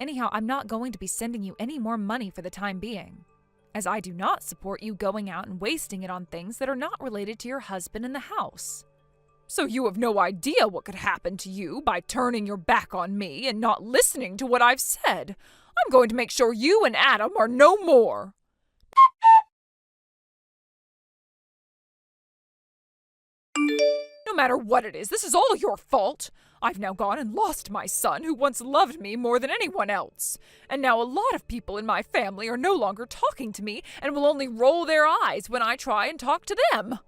Anyhow, I'm not going to be sending you any more money for the time being, as I do not support you going out and wasting it on things that are not related to your husband in the house. So you have no idea what could happen to you by turning your back on me and not listening to what I've said. I'm going to make sure you and Adam are no more. No matter what it is, this is all your fault. I've now gone and lost my son, who once loved me more than anyone else. And now a lot of people in my family are no longer talking to me and will only roll their eyes when I try and talk to them.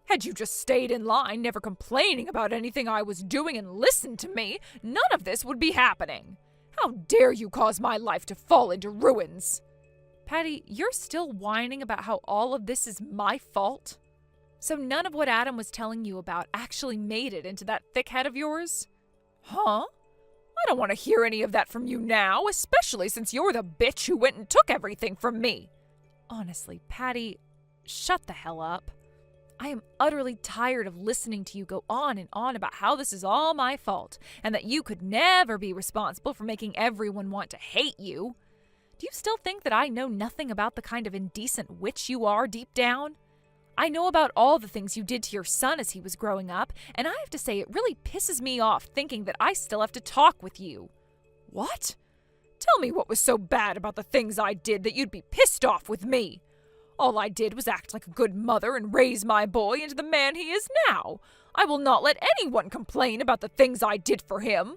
Had you just stayed in line, never complaining about anything I was doing and listened to me, none of this would be happening. How dare you cause my life to fall into ruins? Patty, you're still whining about how all of this is my fault? So none of what Adam was telling you about actually made it into that thick head of yours? Huh? I don't want to hear any of that from you now, especially since you're the bitch who went and took everything from me. Honestly, Patty, shut the hell up. I am utterly tired of listening to you go on and on about how this is all my fault and that you could never be responsible for making everyone want to hate you. Do you still think that I know nothing about the kind of indecent witch you are deep down? I know about all the things you did to your son as he was growing up, and I have to say it really pisses me off thinking that I still have to talk with you. What? Tell me what was so bad about the things I did that you'd be pissed off with me. All I did was act like a good mother and raise my boy into the man he is now. I will not let anyone complain about the things I did for him.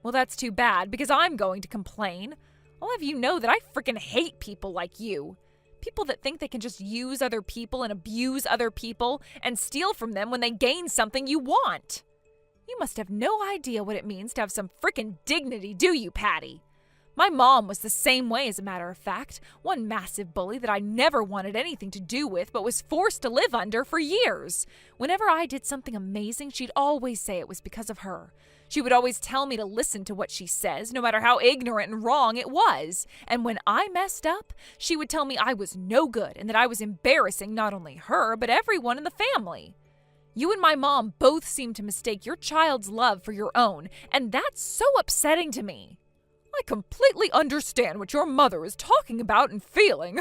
Well, that's too bad, because I'm going to complain. I'll have you know that I frickin' hate people like you. People that think they can just use other people and abuse other people and steal from them when they gain something you want. You must have no idea what it means to have some frickin' dignity, do you, Patty? My mom was the same way, as a matter of fact. One massive bully that I never wanted anything to do with but was forced to live under for years. Whenever I did something amazing, she'd always say it was because of her. She would always tell me to listen to what she says, no matter how ignorant and wrong it was. And when I messed up, she would tell me I was no good and that I was embarrassing not only her, but everyone in the family. You and my mom both seem to mistake your child's love for your own, and that's so upsetting to me. I completely understand what your mother is talking about and feeling.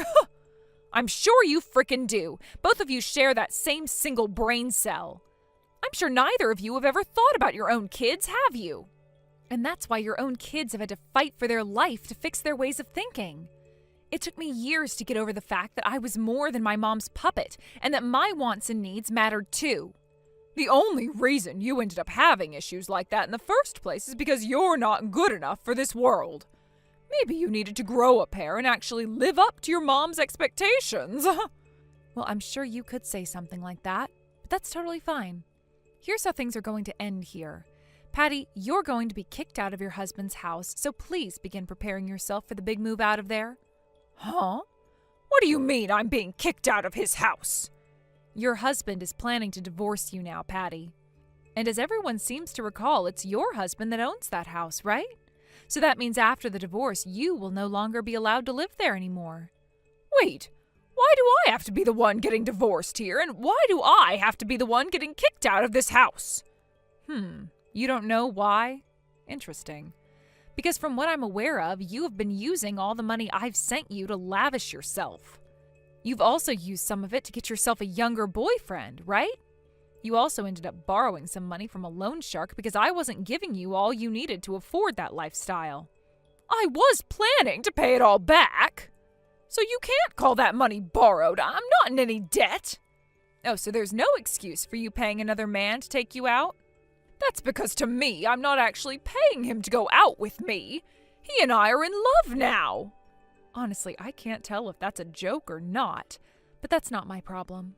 I'm sure you frickin' do. Both of you share that same single brain cell. I'm sure neither of you have ever thought about your own kids, have you? And that's why your own kids have had to fight for their life to fix their ways of thinking. It took me years to get over the fact that I was more than my mom's puppet and that my wants and needs mattered too. The only reason you ended up having issues like that in the first place is because you're not good enough for this world. Maybe you needed to grow a pair and actually live up to your mom's expectations. Well, I'm sure you could say something like that, but that's totally fine. Here's how things are going to end here. Patty, you're going to be kicked out of your husband's house, so please begin preparing yourself for the big move out of there. Huh? What do you mean I'm being kicked out of his house? Your husband is planning to divorce you now, Patty. And as everyone seems to recall, it's your husband that owns that house, right? So that means after the divorce, you will no longer be allowed to live there anymore. Wait, why do I have to be the one getting divorced here, and why do I have to be the one getting kicked out of this house? You don't know why? Interesting. Because from what I'm aware of, you have been using all the money I've sent you to lavish yourself. You've also used some of it to get yourself a younger boyfriend, right? You also ended up borrowing some money from a loan shark because I wasn't giving you all you needed to afford that lifestyle. I was planning to pay it all back. So you can't call that money borrowed. I'm not in any debt. Oh, so there's no excuse for you paying another man to take you out? That's because to me, I'm not actually paying him to go out with me. He and I are in love now. Honestly, I can't tell if that's a joke or not, but that's not my problem.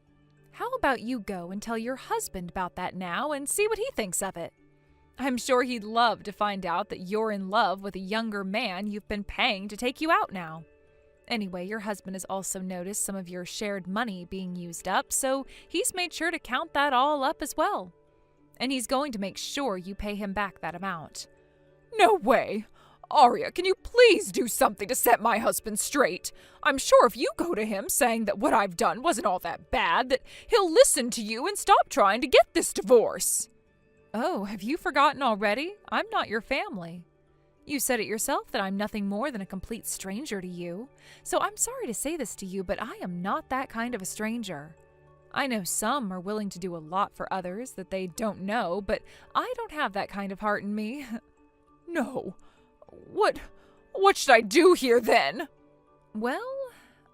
How about you go and tell your husband about that now and see what he thinks of it? I'm sure he'd love to find out that you're in love with a younger man you've been paying to take you out now. Anyway, your husband has also noticed some of your shared money being used up, so he's made sure to count that all up as well. And he's going to make sure you pay him back that amount. No way! Arya, can you please do something to set my husband straight? I'm sure if you go to him saying that what I've done wasn't all that bad, that he'll listen to you and stop trying to get this divorce. Oh, have you forgotten already? I'm not your family. You said it yourself that I'm nothing more than a complete stranger to you. So I'm sorry to say this to you, but I am not that kind of a stranger. I know some are willing to do a lot for others that they don't know, but I don't have that kind of heart in me. No. What should I do here then? Well,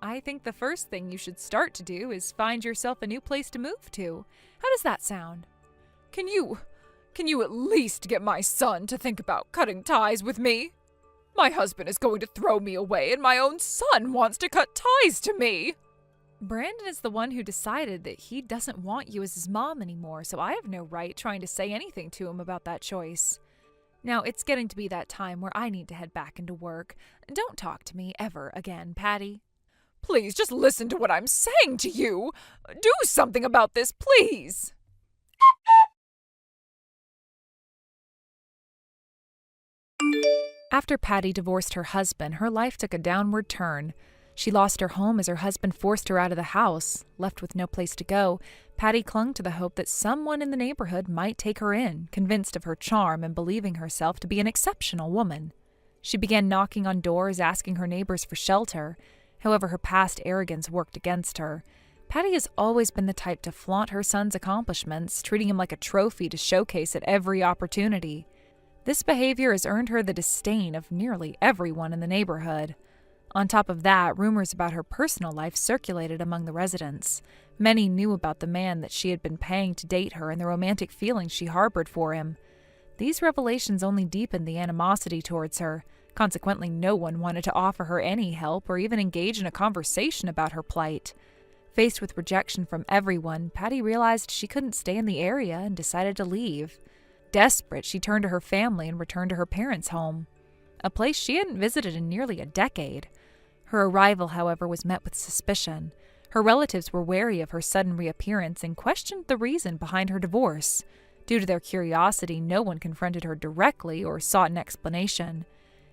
I think the first thing you should start to do is find yourself a new place to move to. How does that sound? Can you at least get my son to think about cutting ties with me? My husband is going to throw me away, and my own son wants to cut ties to me. Brandon is the one who decided that he doesn't want you as his mom anymore, so I have no right trying to say anything to him about that choice. Now, it's getting to be that time where I need to head back into work. Don't talk to me ever again, Patty. Please, just listen to what I'm saying to you. Do something about this, please. After Patty divorced her husband, her life took a downward turn. She lost her home as her husband forced her out of the house. Left with no place to go, Patty clung to the hope that someone in the neighborhood might take her in, convinced of her charm and believing herself to be an exceptional woman. She began knocking on doors, asking her neighbors for shelter. However, her past arrogance worked against her. Patty has always been the type to flaunt her son's accomplishments, treating him like a trophy to showcase at every opportunity. This behavior has earned her the disdain of nearly everyone in the neighborhood. On top of that, rumors about her personal life circulated among the residents. Many knew about the man that she had been paying to date her and the romantic feelings she harbored for him. These revelations only deepened the animosity towards her. Consequently, no one wanted to offer her any help or even engage in a conversation about her plight. Faced with rejection from everyone, Patty realized she couldn't stay in the area and decided to leave. Desperate, she turned to her family and returned to her parents' home, a place she hadn't visited in nearly a decade. Her arrival, however, was met with suspicion. Her relatives were wary of her sudden reappearance and questioned the reason behind her divorce. Due to their curiosity, no one confronted her directly or sought an explanation.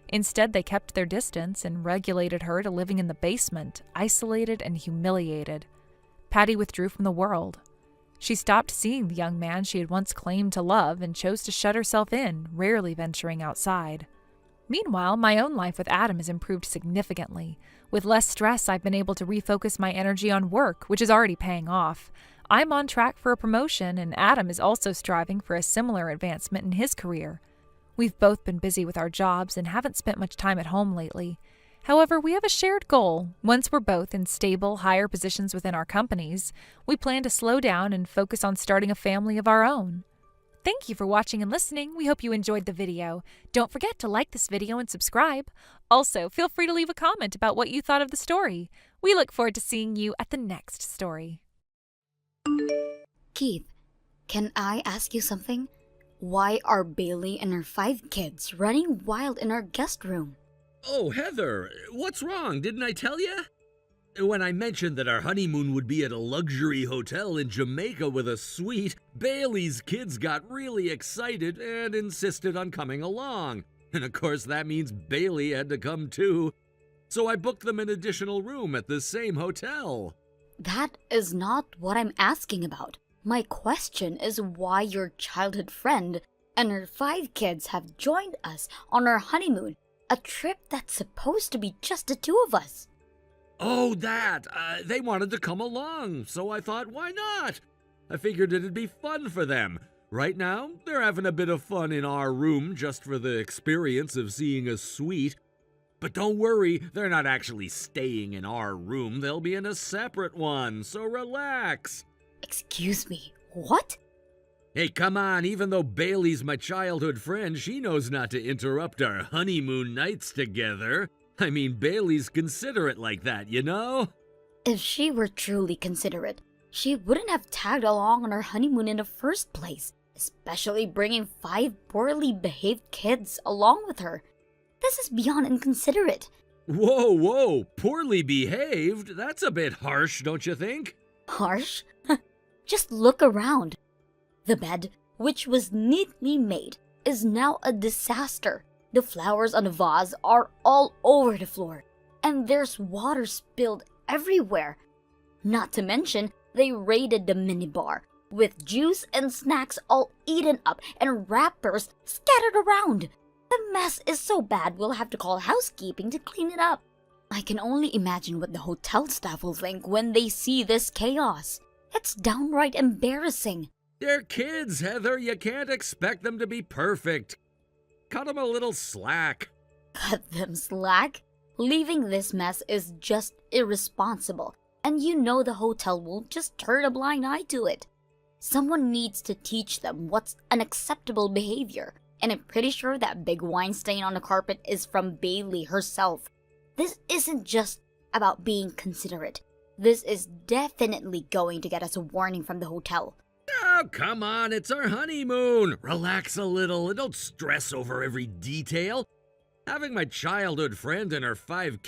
Instead, they kept their distance and regulated her to living in the basement, isolated and humiliated. Patty withdrew from the world. She stopped seeing the young man she had once claimed to love and chose to shut herself in, rarely venturing outside. Meanwhile, my own life with Adam has improved significantly. With less stress, I've been able to refocus my energy on work, which is already paying off. I'm on track for a promotion, and Adam is also striving for a similar advancement in his career. We've both been busy with our jobs and haven't spent much time at home lately. However, we have a shared goal. Once we're both in stable, higher positions within our companies, we plan to slow down and focus on starting a family of our own. Thank you for watching and listening. We hope you enjoyed the video. Don't forget to like this video and subscribe. Also, feel free to leave a comment about what you thought of the story. We look forward to seeing you at the next story. Keith, can I ask you something? Why are Bailey and her 5 kids running wild in our guest room? Oh, Heather, what's wrong? Didn't I tell you? When I mentioned that our honeymoon would be at a luxury hotel in Jamaica with a suite, Bailey's kids got really excited and insisted on coming along. And of course that means Bailey had to come too. So I booked them an additional room at the same hotel. That is not what I'm asking about. My question is why your childhood friend and her 5 kids have joined us on our honeymoon, a trip that's supposed to be just the 2 of us. Oh, that. They wanted to come along, so I thought, why not? I figured it'd be fun for them. Right now, they're having a bit of fun in our room just for the experience of seeing a suite. But don't worry, they're not actually staying in our room. They'll be in a separate one, so relax. Excuse me, what? Hey, come on, even though Bailey's my childhood friend, she knows not to interrupt our honeymoon nights together. I mean, Bailey's considerate like that, you know? If she were truly considerate, she wouldn't have tagged along on our honeymoon in the first place, especially bringing 5 poorly behaved kids along with her. This is beyond inconsiderate. Whoa, whoa, poorly behaved? That's a bit harsh, don't you think? Harsh? Just look around. The bed, which was neatly made, is now a disaster. The flowers on the vase are all over the floor, and there's water spilled everywhere. Not to mention, they raided the minibar, with juice and snacks all eaten up and wrappers scattered around. The mess is so bad we'll have to call housekeeping to clean it up. I can only imagine what the hotel staff will think when they see this chaos. It's downright embarrassing. They're kids, Heather. You can't expect them to be perfect. Cut them a little slack. Cut them slack? Leaving this mess is just irresponsible, and you know the hotel won't just turn a blind eye to it. Someone needs to teach them what's unacceptable behavior, and I'm pretty sure that big wine stain on the carpet is from Bailey herself. This isn't just about being considerate. This is definitely going to get us a warning from the hotel. Oh, come on, it's our honeymoon. Relax a little and don't stress over every detail. Having my childhood friend and her 5